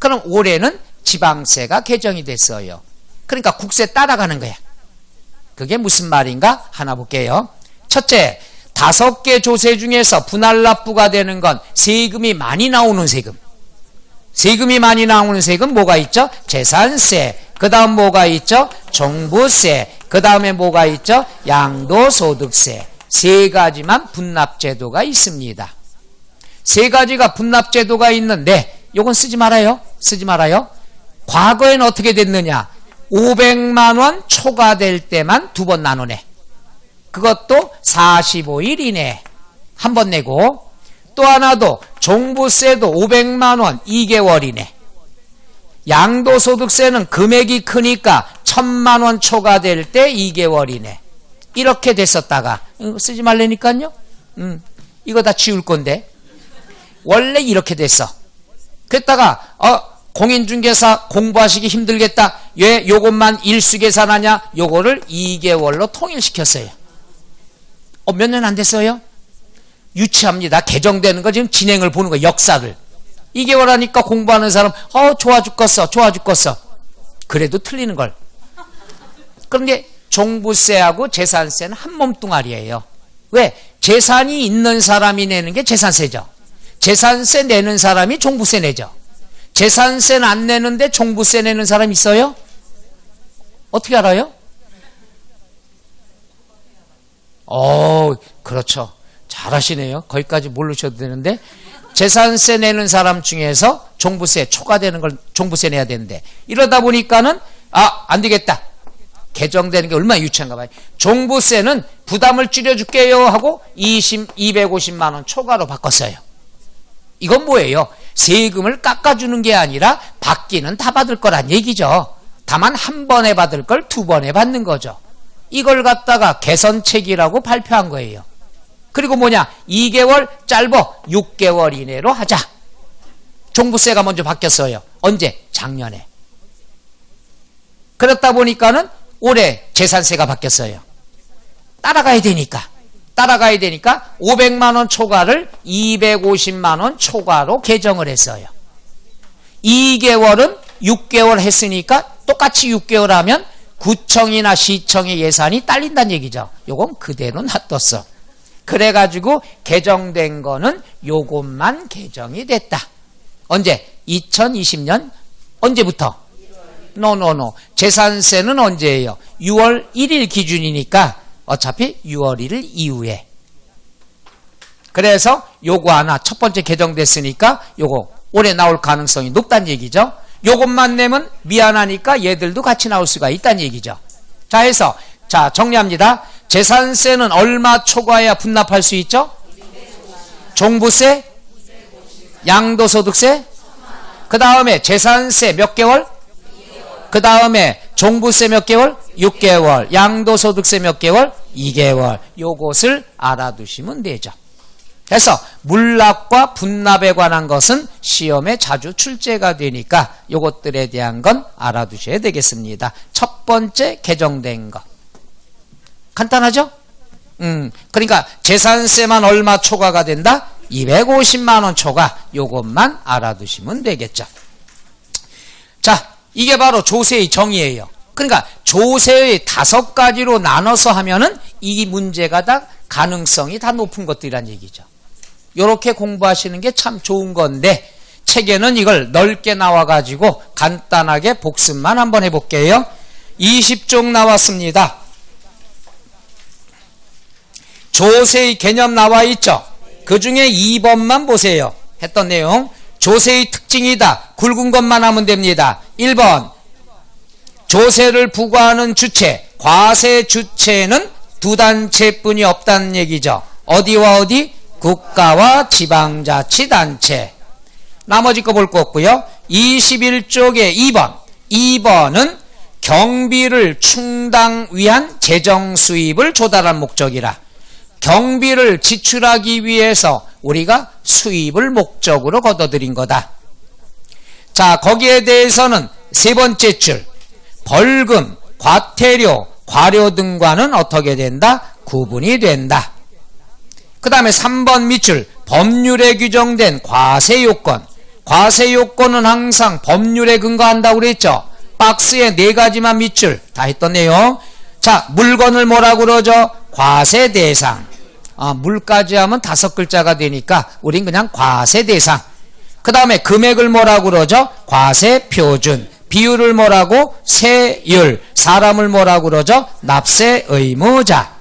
그럼 올해는 지방세가 개정이 됐어요. 그러니까 국세 따라가는 거야. 그게 무슨 말인가? 하나 볼게요. 첫째, 5개 조세 중에서 분할납부가 되는 건 세금이 많이 나오는 세금. 세금이 많이 나오는 세금 뭐가 있죠? 재산세. 그 다음 뭐가 있죠? 종부세. 그 다음에 뭐가 있죠? 양도소득세. 3가지만 분납제도가 있습니다. 3가지가 분납제도가 있는데 요건 쓰지 말아요. 쓰지 말아요. 과거에는 어떻게 됐느냐? 500만 원 초과될 때만 2번 나누네. 그것도 45일 이내에 한 번 내고 또 하나도 종부세도 500만 원 2개월 이내. 양도소득세는 금액이 크니까 1000만 원 초과될 때 2개월 이내. 이렇게 됐었다가 이거 쓰지 말라니까요. 이거 다 지울 건데 원래 이렇게 됐어. 그랬다가 공인중개사 공부하시기 힘들겠다. 왜 요것만 일수계산하냐? 요거를 2개월로 통일시켰어요. 몇 년 안 됐어요? 유치합니다. 개정되는 거 지금 진행을 보는 거 역사를. 2개월 하니까 공부하는 사람 좋아 죽겠어. 좋아 죽겠어. 그래도 틀리는 걸. 그런데 종부세하고 재산세는 한 몸뚱아리예요. 왜? 재산이 있는 사람이 내는 게 재산세죠. 재산세 내는 사람이 종부세 내죠. 재산세는 안 내는데 종부세 내는 사람 있어요? 어떻게 알아요? 그렇죠. 잘하시네요. 거기까지 모르셔도 되는데 재산세 내는 사람 중에서 종부세 초과되는 걸 종부세 내야 되는데 이러다 보니까는 안 되겠다. 개정되는 게 얼마나 유치한가 봐요. 종부세는 부담을 줄여줄게요 하고 250만 원 초과로 바꿨어요. 이건 뭐예요? 세금을 깎아주는 게 아니라 받기는 다 받을 거란 얘기죠. 다만 한 번에 받을 걸 2번에 받는 거죠. 이걸 갖다가 개선책이라고 발표한 거예요. 그리고 뭐냐? 2개월 짧어 6개월 이내로 하자. 종부세가 먼저 바뀌었어요. 언제? 작년에. 그렇다 보니까는 올해 재산세가 바뀌었어요. 따라가야 되니까 500만 원 초과를 250만 원 초과로 개정을 했어요. 2개월은 6개월 했으니까 똑같이 6개월 하면 구청이나 시청의 예산이 딸린다는 얘기죠. 요건 그대로 놔뒀어. 그래가지고 개정된 거는 요것만 개정이 됐다. 언제? 2020년 언제부터? 노. 재산세는 언제예요? 6월 1일 기준이니까 어차피 6월 1일 이후에. 그래서 요거 하나 첫 번째 개정됐으니까 요거 올해 나올 가능성이 높다는 얘기죠. 요것만 내면 미안하니까 얘들도 같이 나올 수가 있다는 얘기죠. 자 해서 정리합니다. 재산세는 얼마 초과해야 분납할 수 있죠? 종부세, 양도소득세, 그 다음에 재산세 몇 개월? 그 다음에 종부세 몇 개월? 6개월. 양도소득세 몇 개월? 2개월. 요것을 알아두시면 되죠. 그래서 물납과 분납에 관한 것은 시험에 자주 출제가 되니까 요것들에 대한 건 알아두셔야 되겠습니다. 첫 번째 개정된 것. 간단하죠? 그러니까 재산세만 얼마 초과가 된다? 250만 원 초과. 요것만 알아두시면 되겠죠. 자, 이게 바로 조세의 정의예요. 그러니까 조세의 5가지로 나눠서 하면은 이 문제가 다 가능성이 다 높은 것들이란 얘기죠. 이렇게 공부하시는 게 참 좋은 건데 책에는 이걸 넓게 나와가지고 간단하게 복습만 한번 해볼게요. 20쪽 나왔습니다. 조세의 개념 나와 있죠. 그 중에 2번만 보세요. 했던 내용. 조세의 특징이다. 굵은 것만 하면 됩니다. 1번 조세를 부과하는 주체, 과세 주체는 두 단체뿐이 없다는 얘기죠. 어디와 어디? 국가와 지방자치단체. 나머지 거 볼 거 없고요. 21쪽에 2번. 2번은 경비를 충당 위한 재정 수입을 조달할 목적이라. 경비를 지출하기 위해서 우리가 수입을 목적으로 걷어들인 거다. 자, 거기에 대해서는 세 번째 줄 벌금, 과태료, 과료 등과는 어떻게 된다? 구분이 된다. 그 다음에 3번 밑줄 법률에 규정된 과세요건. 과세요건은 항상 법률에 근거한다고 그랬죠. 박스에 4가지만 밑줄 다 했던 내용. 자, 물건을 뭐라고 그러죠? 과세대상. 물까지 하면 5글자가 되니까 우린 그냥 과세대상. 그 다음에 금액을 뭐라고 그러죠? 과세표준. 비율을 뭐라고? 세율. 사람을 뭐라고 그러죠? 납세의무자.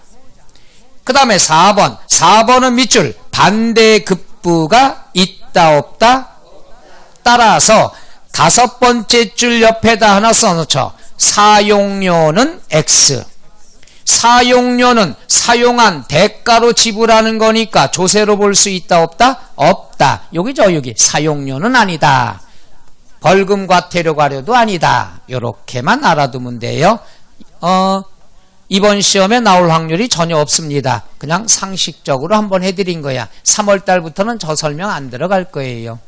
그 다음에 4번. 4번은 밑줄 반대급부가 있다 없다? 따라서 5번째 줄 옆에다 하나 써놓죠. 사용료는 X. 사용료는 사용한 대가로 지불하는 거니까 조세로 볼 수 있다 없다? 없다. 여기죠. 여기 사용료는 아니다. 벌금, 과태료, 과료도 아니다. 이렇게만 알아두면 돼요. 이번 시험에 나올 확률이 전혀 없습니다. 그냥 상식적으로 한번 해드린 거야. 3월달부터는 저 설명 안 들어갈 거예요.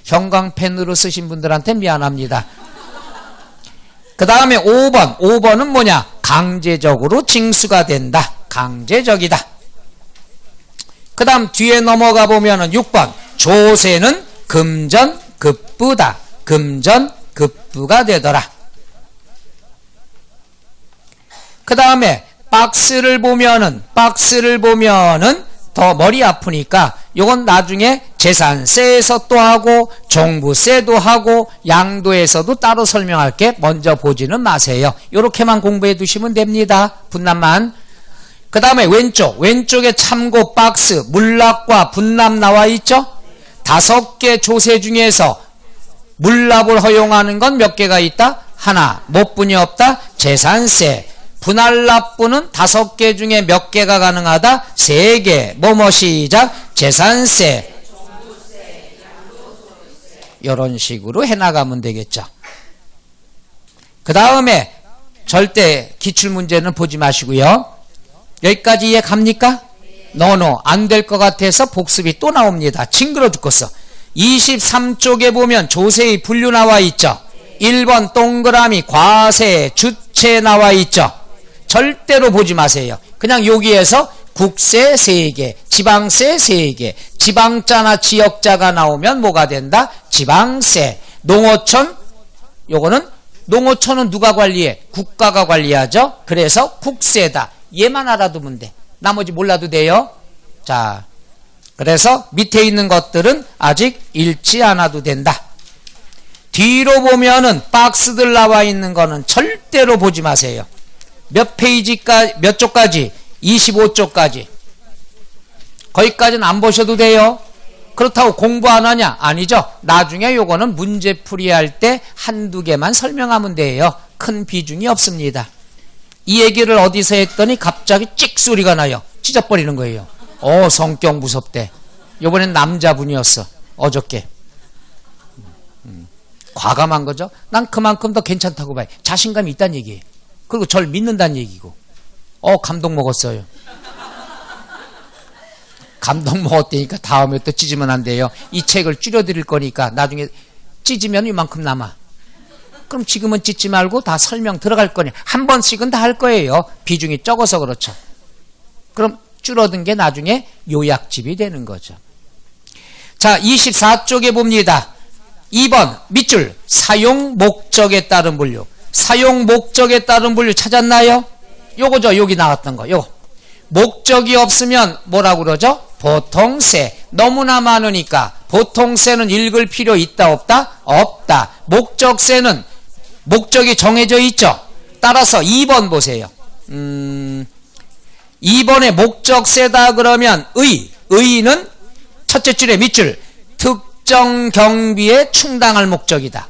형광펜으로 쓰신 분들한테 미안합니다. 그 다음에 5번. 5번은 뭐냐? 강제적으로 징수가 된다. 강제적이다. 그 다음 뒤에 넘어가 보면은 6번. 조세는 금전급부다. 금전급부가 되더라. 그 다음에 박스를 보면은 더 머리 아프니까 요건 나중에 재산세에서 또 하고 종부세도 하고 양도에서도 따로 설명할게. 먼저 보지는 마세요. 요렇게만 공부해 두시면 됩니다. 분납만. 그 다음에 왼쪽에 참고 박스 물납과 분납 나와 있죠. 5개 조세 중에서 물납을 허용하는 건 몇 개가 있다? 하나. 뭐 뿐이 없다? 재산세. 분할납부는 5개 중에 몇 개가 가능하다? 3개. 뭐뭐 시작? 재산세. 이런 식으로 해나가면 되겠죠. 그 다음에 절대 기출문제는 보지 마시고요. 여기까지 이해 갑니까? 노노. 안 될 것 같아서 복습이 또 나옵니다. 징그러 죽겠어. 23쪽에 보면 조세의 분류 나와 있죠. 1번 동그라미 과세 주체 나와 있죠. 절대로 보지 마세요. 그냥 여기에서 국세 3개, 지방세 3개, 지방자나 지역자가 나오면 뭐가 된다? 지방세. 농어촌, 요거는 농어촌은 누가 관리해? 국가가 관리하죠. 그래서 국세다. 얘만 알아두면 돼. 나머지 몰라도 돼요. 자, 그래서 밑에 있는 것들은 아직 읽지 않아도 된다. 뒤로 보면은 박스들 나와 있는 거는 절대로 보지 마세요. 몇 페이지까지, 몇 쪽까지? 25쪽까지. 거기까지는 안 보셔도 돼요. 그렇다고 공부 안 하냐? 아니죠. 나중에 요거는 문제풀이 할 때 한두 개만 설명하면 돼요. 큰 비중이 없습니다. 이 얘기를 어디서 했더니 갑자기 찍 소리가 나요. 찢어버리는 거예요. 성격 무섭대. 요번엔 남자분이었어. 어저께. 과감한 거죠. 난 그만큼 더 괜찮다고 봐요. 자신감이 있다는 얘기예요. 그리고 절 믿는다는 얘기고. 감동 먹었어요. 감동 먹었다니까 다음에 또 찢으면 안 돼요. 이 책을 줄여드릴 거니까 나중에 찢으면 이만큼 남아. 그럼 지금은 찢지 말고 다 설명 들어갈 거니 한 번씩은 다 할 거예요. 비중이 적어서 그렇죠. 그럼 줄어든 게 나중에 요약집이 되는 거죠. 자, 24쪽에 봅니다. 2번 밑줄 사용 목적에 따른 분류. 사용 목적에 따른 분류 찾았나요? 요거죠. 여기 나왔던 거. 요거. 목적이 없으면 뭐라고 그러죠? 보통세. 너무나 많으니까 보통세는 읽을 필요 있다 없다? 없다. 목적세는 목적이 정해져 있죠. 따라서 2번 보세요. 2번에 목적세다 그러면 의는 첫째 줄에 밑줄 특정 경비에 충당할 목적이다.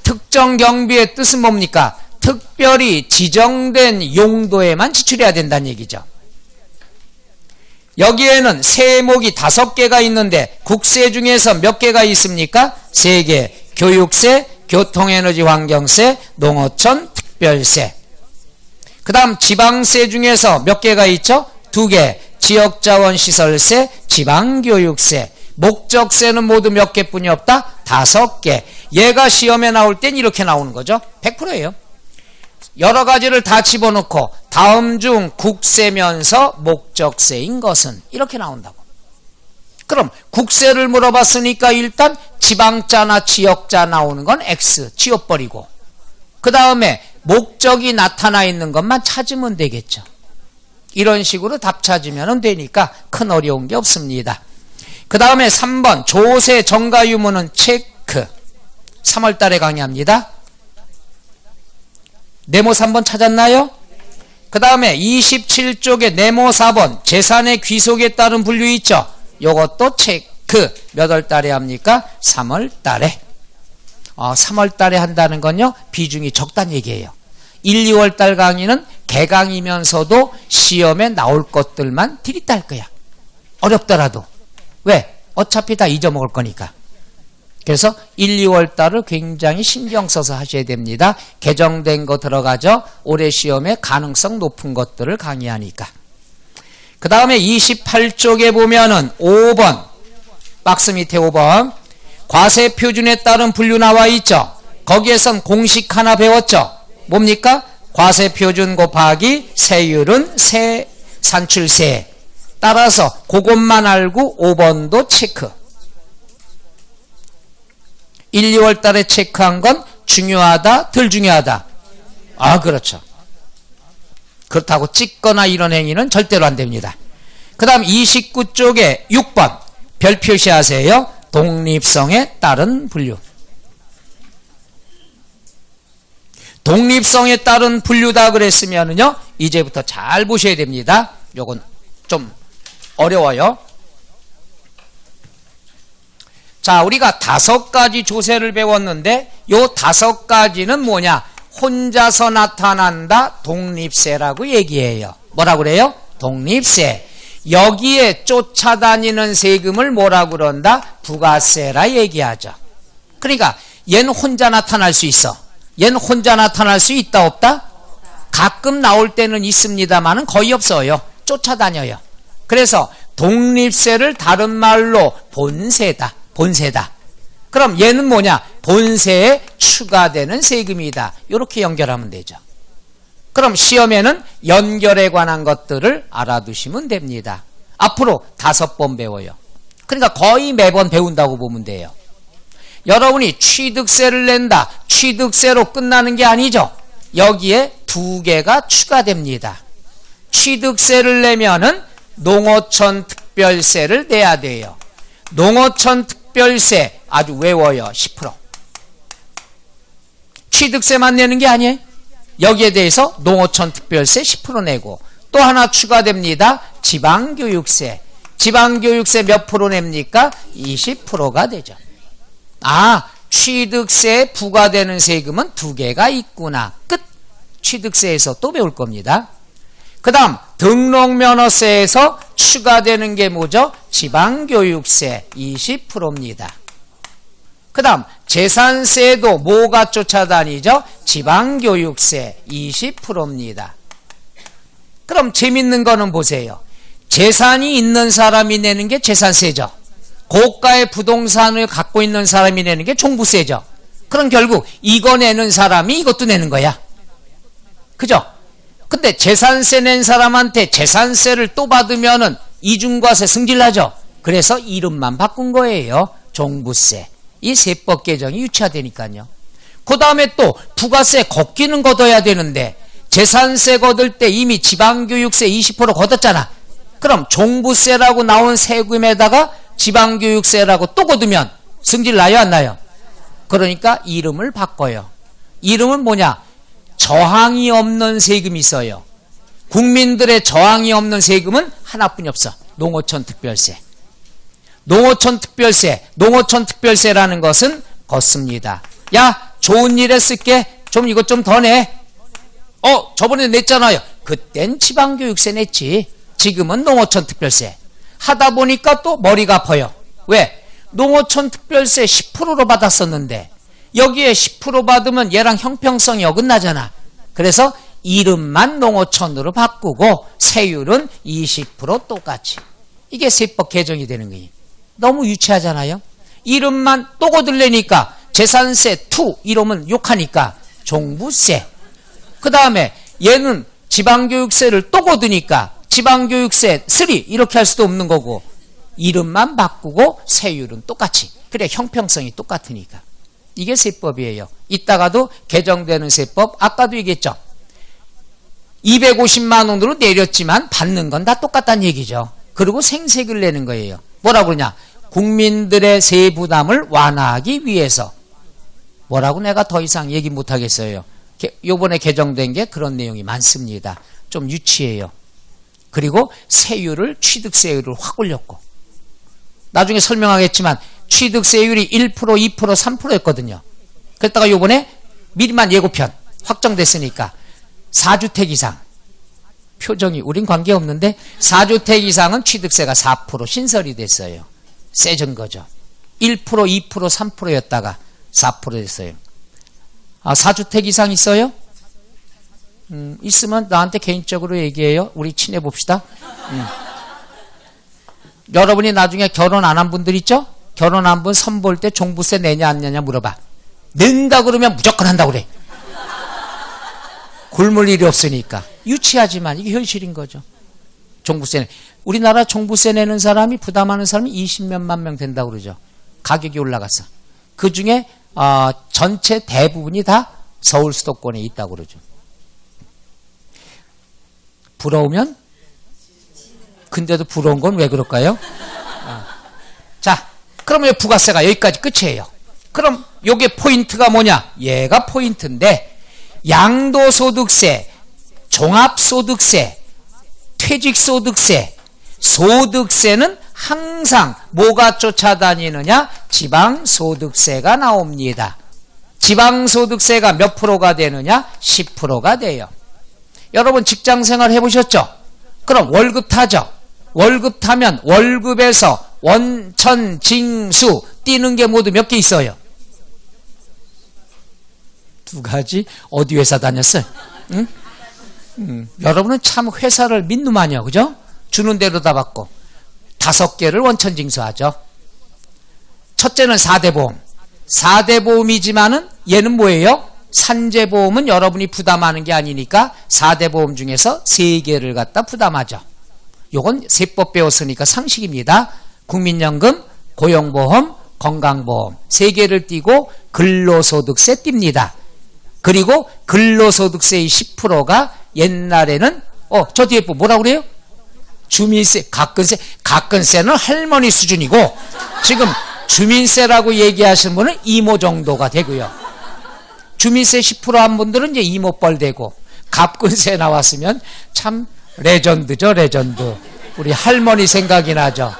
특정 경비의 뜻은 뭡니까? 특별히 지정된 용도에만 지출해야 된다는 얘기죠. 여기에는 세목이 5개가 있는데 국세 중에서 몇 개가 있습니까? 3개. 교육세, 교통에너지 환경세, 농어촌 특별세. 그 다음 지방세 중에서 몇 개가 있죠? 2개. 지역자원시설세, 지방교육세. 목적세는 모두 몇 개뿐이 없다? 5개. 얘가 시험에 나올 땐 이렇게 나오는 거죠. 100%예요. 여러 가지를 다 집어넣고 다음 중 국세면서 목적세인 것은 이렇게 나온다고. 그럼 국세를 물어봤으니까 일단 지방자나 지역자 나오는 건 X 지워버리고 그 다음에 목적이 나타나 있는 것만 찾으면 되겠죠. 이런 식으로 답 찾으면 되니까 큰 어려운 게 없습니다. 그 다음에 3번 조세 정가 유무는 체크. 3월달에 강의합니다. 네모 3번 찾았나요? 그 다음에 27쪽에 네모 4번 재산의 귀속에 따른 분류 있죠. 요것도 체크. 몇 월달에 합니까? 3월달에. 3월달에 한다는 건요 비중이 적다는 얘기예요. 1, 2월달 강의는 개강이면서도 시험에 나올 것들만 들이다 할 거야. 어렵더라도. 왜? 어차피 다 잊어먹을 거니까. 그래서 1, 2월달을 굉장히 신경 써서 하셔야 됩니다. 개정된 거 들어가죠. 올해 시험에 가능성 높은 것들을 강의하니까. 그 다음에 28쪽에 보면은 5번 박스 밑에 5번 과세표준에 따른 분류 나와 있죠. 거기에선 공식 하나 배웠죠. 뭡니까? 과세표준 곱하기 세율은 산출세. 따라서 그것만 알고 5번도 체크. 1, 2월 달에 체크한 건 중요하다, 덜 중요하다? 그렇죠. 그렇다고 찍거나 이런 행위는 절대로 안 됩니다. 그 다음 29쪽에 6번 별 표시하세요. 독립성에 따른 분류. 독립성에 따른 분류다 그랬으면은요, 이제부터 잘 보셔야 됩니다. 요건 좀 어려워요. 자, 우리가 5가지 조세를 배웠는데 요 5가지는 뭐냐? 혼자서 나타난다 독립세라고 얘기해요. 뭐라 그래요? 독립세. 여기에 쫓아다니는 세금을 뭐라 그런다? 부가세라 얘기하죠. 그러니까 얘는 혼자 나타날 수 있어. 얘는 혼자 나타날 수 있다 없다? 가끔 나올 때는 있습니다만은 거의 없어요. 쫓아다녀요. 그래서 독립세를 다른 말로 본세다. 본세다. 그럼 얘는 뭐냐? 본세에 추가되는 세금이다. 이렇게 연결하면 되죠. 그럼 시험에는 연결에 관한 것들을 알아두시면 됩니다. 앞으로 5번 배워요. 그러니까 거의 매번 배운다고 보면 돼요. 여러분이 취득세를 낸다. 취득세로 끝나는 게 아니죠. 여기에 2개가 추가됩니다. 취득세를 내면은 농어촌 특별세를 내야 돼요. 농어촌 특별세 아주 외워요. 10%. 취득세만 내는 게 아니에요. 여기에 대해서 농어촌 특별세 10% 내고 또 하나 추가됩니다. 지방교육세. 지방교육세 몇 프로 냅니까? 20%가 되죠. 취득세에 부과되는 세금은 2개가 있구나. 끝. 취득세에서 또 배울 겁니다. 그 다음 등록면허세에서 추가되는 게 뭐죠? 지방교육세 20%입니다. 그 다음 재산세도 뭐가 쫓아다니죠? 지방교육세 20%입니다. 그럼 재밌는 거는 보세요. 재산이 있는 사람이 내는 게 재산세죠. 고가의 부동산을 갖고 있는 사람이 내는 게 종부세죠. 그럼 결국 이거 내는 사람이 이것도 내는 거야. 그죠? 근데 재산세 낸 사람한테 재산세를 또 받으면은 이중과세 승질나죠. 그래서 이름만 바꾼 거예요. 종부세. 이 세법 개정이 유치화되니까요. 그 다음에 또 부가세 걷기는 걷어야 되는데 재산세 거둘 때 이미 지방교육세 20% 거뒀잖아. 그럼 종부세라고 나온 세금에다가 지방교육세라고 또 거두면 승질 나요 안 나요? 그러니까 이름을 바꿔요. 이름은 뭐냐? 저항이 없는 세금이 있어요. 국민들의 저항이 없는 세금은 하나뿐이 없어. 농어촌 특별세. 농어촌 특별세, 농어촌 특별세라는 것은 걷습니다. 야, 좋은 일에 쓸게. 좀 이것 좀 더 내. 저번에 냈잖아요. 그땐 지방교육세 냈지. 지금은 농어촌 특별세. 하다 보니까 또 머리가 아파요. 왜? 농어촌 특별세 10%로 받았었는데 여기에 10% 받으면 얘랑 형평성이 어긋나잖아. 그래서 이름만 농어촌으로 바꾸고 세율은 20% 똑같이. 이게 세법 개정이 되는 거예요. 너무 유치하잖아요. 이름만 또 거들래니까 재산세 2 이러면 욕하니까 종부세. 그 다음에 얘는 지방교육세를 또 거두니까 지방교육세 3 이렇게 할 수도 없는 거고 이름만 바꾸고 세율은 똑같이. 그래 형평성이 똑같으니까. 이게 세법이에요. 이따가도 개정되는 세법 아까도 얘기했죠. 250만 원으로 내렸지만 받는 건 다 똑같다는 얘기죠. 그리고 생색을 내는 거예요. 뭐라고 그러냐? 국민들의 세부담을 완화하기 위해서. 뭐라고 내가 더 이상 얘기 못하겠어요. 요번에 개정된 게 그런 내용이 많습니다. 좀 유치해요. 그리고 세율을 취득세율을 확 올렸고 나중에 설명하겠지만 취득세율이 1%, 2%, 3%였거든요. 그랬다가 요번에 미리만 예고편 확정됐으니까 4주택 이상 표정이 우린 관계없는데 4주택 이상은 취득세가 4% 신설이 됐어요. 세진 거죠. 1%, 2%, 3%였다가 4% 됐어요. 4주택 이상 있어요? 있으면 나한테 개인적으로 얘기해요. 우리 친해봅시다. 여러분이 나중에 결혼 안 한 분들 있죠? 결혼 한 분 선볼 때 종부세 내냐 안 내냐 물어봐. 낸다 그러면 무조건 한다고 그래. 굶을 일이 없으니까. 유치하지만 이게 현실인 거죠. 종부세. 우리나라 종부세 내는 사람이 부담하는 사람이 20몇만 명 된다고 그러죠. 가격이 올라갔어. 그중에 전체 대부분이 다 서울 수도권에 있다고 그러죠. 부러우면? 근데도 부러운 건 왜 그럴까요? 자, 그러면 부가세가 여기까지 끝이에요. 그럼 요게 포인트가 뭐냐? 얘가 포인트인데 양도소득세, 종합소득세, 퇴직소득세, 소득세는 항상 뭐가 쫓아다니느냐? 지방소득세가 나옵니다. 지방소득세가 몇 프로가 되느냐? 10%가 돼요. 여러분 직장생활 해보셨죠? 그럼 월급 타죠? 월급 타면 월급에서 원천, 징수 띄는 게 모두 몇 개 있어요? 2가지? 어디 회사 다녔어요? 응? 여러분은 참 회사를 믿누마냐, 그죠? 주는 대로 다 받고 5개를 원천 징수하죠. 첫째는 4대 보험. 4대 보험이지만은 얘는 뭐예요? 산재보험은 여러분이 부담하는 게 아니니까 4대 보험 중에서 3개를 갖다 부담하죠. 요건 세법 배웠으니까 상식입니다. 국민연금, 고용보험, 건강보험 3개를 띄고 근로소득세 띱니다. 그리고 근로소득세의 10%가 옛날에는 저 뒤에 뭐라고 그래요? 주민세, 가근세는 할머니 수준이고 지금 주민세라고 얘기하시는 분은 이모 정도가 되고요. 주민세 10%한 분들은 이제 이모뻘 되고 갑근세 나왔으면 참 레전드죠, 레전드. 우리 할머니 생각이 나죠.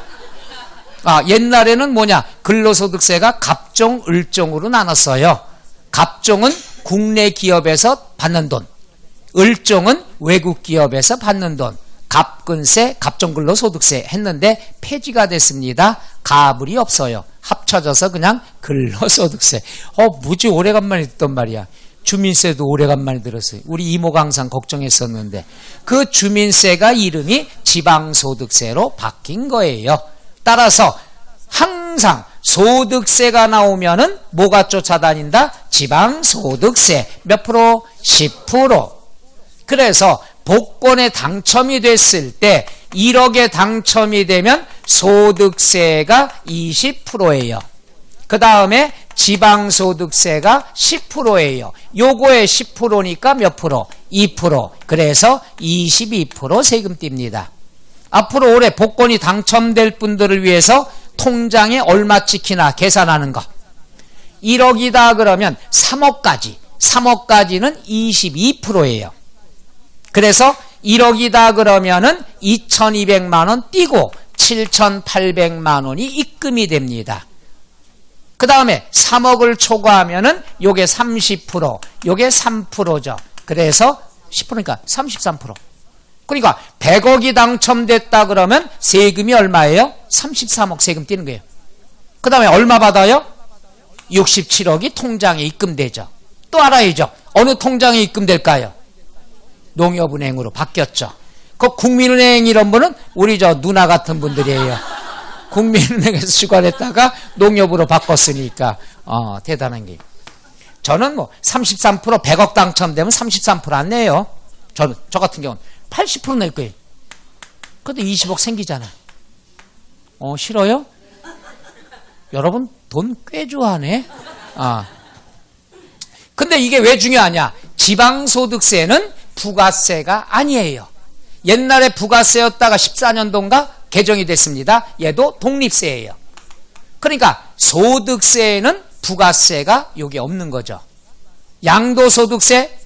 옛날에는 뭐냐? 근로소득세가 갑종, 을종으로 나눴어요. 갑종은 국내 기업에서 받는 돈, 을종은 외국 기업에서 받는 돈. 갑근세, 갑종근로소득세 했는데 폐지가 됐습니다. 가불이 없어요. 합쳐져서 그냥 근로소득세. 무지 오래간만에 듣던 말이야. 주민세도 오래간만에 들었어요. 우리 이모가 항상 걱정했었는데 그 주민세가 이름이 지방소득세로 바뀐 거예요. 따라서 항상 소득세가 나오면은 뭐가 쫓아다닌다? 지방소득세. 몇 프로? 10%. 그래서 복권에 당첨이 됐을 때 1억에 당첨이 되면 소득세가 20%예요. 그 다음에 지방소득세가 10%예요. 요거의 10%니까 몇 프로? 2%. 그래서 22% 세금 띱니다. 앞으로 올해 복권이 당첨될 분들을 위해서 통장에 얼마 찍히나 계산하는 거. 1억이다 그러면 3억까지는 22%예요. 그래서 1억이다 그러면은 2,200만 원 띄고 7,800만 원이 입금이 됩니다. 그 다음에 3억을 초과하면은 요게 30%, 요게 3%죠. 그래서 10%니까 33%. 그러니까 100억이 당첨됐다 그러면 세금이 얼마예요? 33억 세금 띄는 거예요. 그 다음에 얼마 받아요? 67억이 통장에 입금되죠. 또 알아야죠. 어느 통장에 입금될까요? 농협은행으로 바뀌었죠. 그 국민은행 이런 분은 우리 저 누나 같은 분들이에요. 국민은행에서 주관했다가 농협으로 바꿨으니까 대단한 게. 저는 뭐 33% 100억 당첨되면 33% 안 내요. 저 같은 경우는 80% 낼 거예요. 그래도 20억 생기잖아. 싫어요? 여러분 돈 꽤 좋아하네. 근데 이게 왜 중요하냐? 지방소득세는 부가세가 아니에요. 옛날에 부가세였다가 14년도인가 개정이 됐습니다. 얘도 독립세예요. 그러니까 소득세에는 부가세가 여기 없는 거죠. 양도소득세,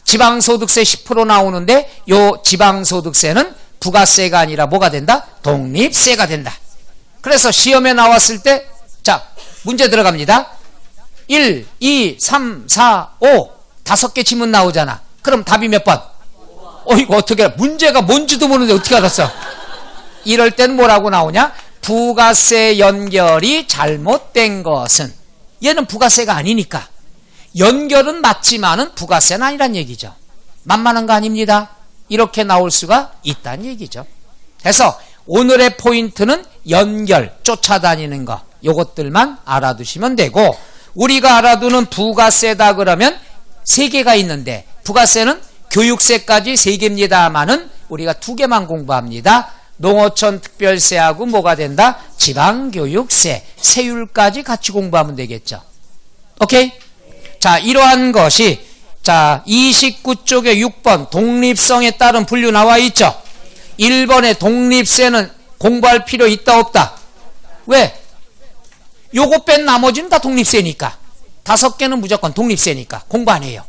지방소득세 10% 나오는데 요 지방소득세는 부가세가 아니라 뭐가 된다? 독립세가 된다. 그래서 시험에 나왔을 때 자, 문제 들어갑니다. 1, 2, 3, 4, 5 5개 지문 나오잖아. 그럼 답이 몇 번? 이거 어떻게 알아? 문제가 뭔지도 모르는데 어떻게 알았어? 이럴 땐 뭐라고 나오냐? 부가세 연결이 잘못된 것은, 얘는 부가세가 아니니까 연결은 맞지만은 부가세는 아니란 얘기죠. 만만한 거 아닙니다. 이렇게 나올 수가 있다는 얘기죠. 그래서 오늘의 포인트는 연결, 쫓아다니는 거, 요것들만 알아두시면 되고, 우리가 알아두는 부가세다 그러면 3개가 있는데, 부가세는 교육세까지 3개입니다만은 우리가 2개만 공부합니다. 농어촌 특별세하고 뭐가 된다? 지방교육세, 세율까지 같이 공부하면 되겠죠. 오케이? 자, 이러한 것이, 자, 29쪽에 6번 독립성에 따른 분류 나와 있죠. 1번의 독립세는 공부할 필요 있다 없다? 왜? 요거 뺀 나머지는 다 독립세니까. 5개는 무조건 독립세니까 공부 안 해요.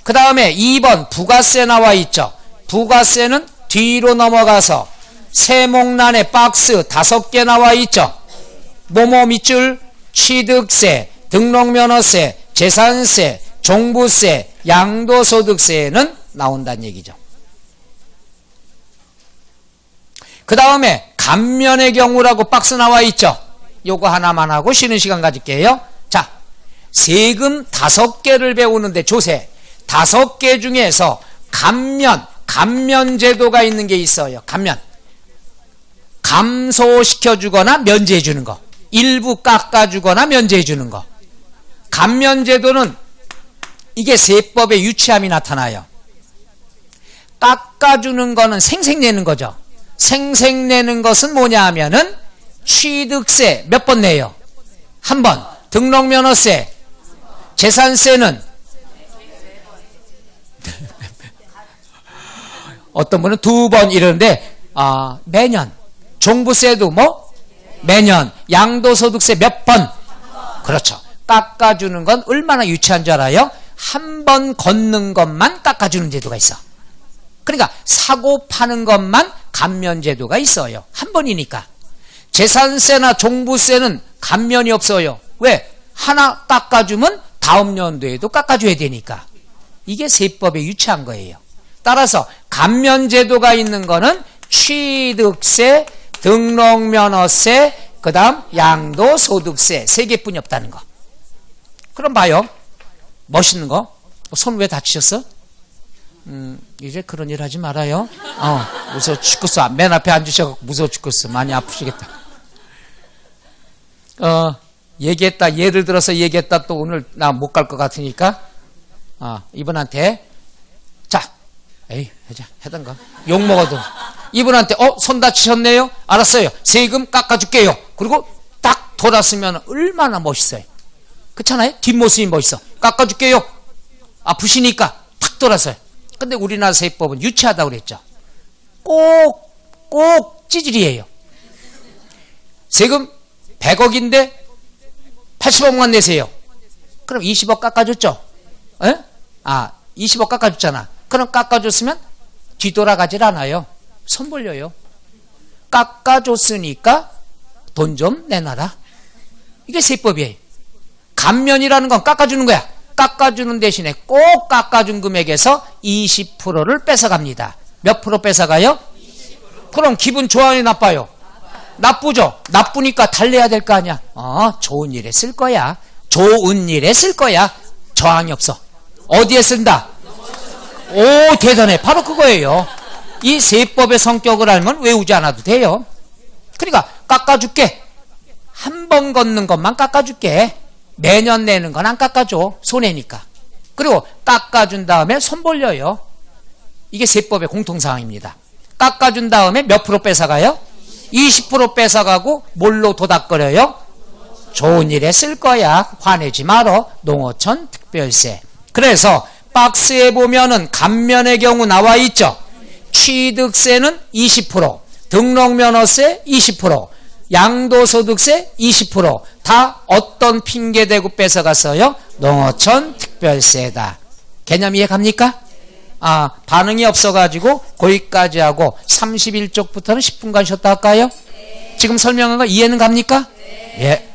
그 다음에 2번 부가세 나와 있죠. 부가세는 뒤로 넘어가서 세목란에 박스 5개 나와 있죠. 뭐뭐 밑줄, 취득세, 등록면허세, 재산세, 종부세, 양도소득세는 나온다는 얘기죠. 그 다음에 감면의 경우라고 박스 나와 있죠. 요거 하나만 하고 쉬는 시간 가질게요. 자, 세금 5개를 배우는데 조세 5개 중에서 감면 제도가 있는 게 있어요. 감면. 감소시켜주거나 면제해주는 거. 일부 깎아주거나 면제해주는 거. 감면 제도는 이게 세법의 유치함이 나타나요. 깎아주는 거는 생색내는 거죠. 생색내는 것은 뭐냐 하면은 취득세 몇 번 내요? 1번. 등록면허세, 재산세는 어떤 분은 2번 이러는데 매년. 종부세도 뭐? 매년. 양도소득세 몇 번? 그렇죠. 깎아주는 건 얼마나 유치한 줄 알아요? 한 번 걷는 것만 깎아주는 제도가 있어. 그러니까 사고 파는 것만 감면 제도가 있어요. 한 번이니까. 재산세나 종부세는 감면이 없어요. 왜? 하나 깎아주면 다음 연도에도 깎아줘야 되니까. 이게 세법에 유치한 거예요. 따라서 감면 제도가 있는 거는 취득세, 등록면허세, 그 다음 양도소득세 3개뿐이 없다는 거. 그럼 봐요. 멋있는 거. 손 왜 다치셨어? 이제 그런 일 하지 말아요. 무서워 죽겠어. 맨 앞에 앉으셔서 무서워 죽겠어. 많이 아프시겠다. 얘기했다. 예를 들어서 얘기했다. 또 오늘 나 못 갈 것 같으니까 이분한테 자, 에이 하자 하던가 욕 먹어도 이분한테 손 다치셨네요. 알았어요. 세금 깎아줄게요. 그리고 딱 돌았으면 얼마나 멋있어요. 그렇잖아요? 뒷모습이 멋있어. 깎아줄게요. 아프시니까 탁 돌아서요. 근데 우리나라 세법은 유치하다고 그랬죠. 꼭 찌질이에요. 세금 100억인데 80억만 내세요. 그럼 20억 깎아줬죠? 에? 20억 깎아줬잖아. 그럼 깎아줬으면 뒤돌아가질 않아요. 손 벌려요. 깎아줬으니까 돈 좀 내놔라. 이게 세법이에요. 감면이라는 건 깎아주는 거야. 깎아주는 대신에 꼭 깎아준 금액에서 20%를 뺏어갑니다. 몇 프로 뺏어가요? 20%. 그럼 기분 좋아요, 나빠요? 나쁘죠? 나쁘니까 달래야 될 거 아니야. 좋은 일에 쓸 거야. 좋은 일에 쓸 거야. 저항이 없어. 어디에 쓴다? 오, 대단해. 바로 그거예요. 이 세법의 성격을 알면 외우지 않아도 돼요. 그러니까 깎아줄게. 한 번 걷는 것만 깎아줄게. 매년 내는 건 안 깎아줘. 손해니까. 그리고 깎아준 다음에 손 벌려요. 이게 세법의 공통사항입니다. 깎아준 다음에 몇 프로 뺏어가요? 20% 뺏어가고 뭘로 도닥거려요? 좋은 일에 쓸 거야. 화내지 말어. 농어촌 특별세. 그래서 박스에 보면은 감면의 경우 나와 있죠. 취득세는 20%, 등록면허세 20%, 양도소득세 20%. 다 어떤 핑계 대고 뺏어갔어요? 농어촌 특별세다. 개념 이해 갑니까? 반응이 없어가지고 거기까지 하고 31쪽부터는 10분간 쉬었다 할까요? 지금 설명한 거 이해는 갑니까? 예.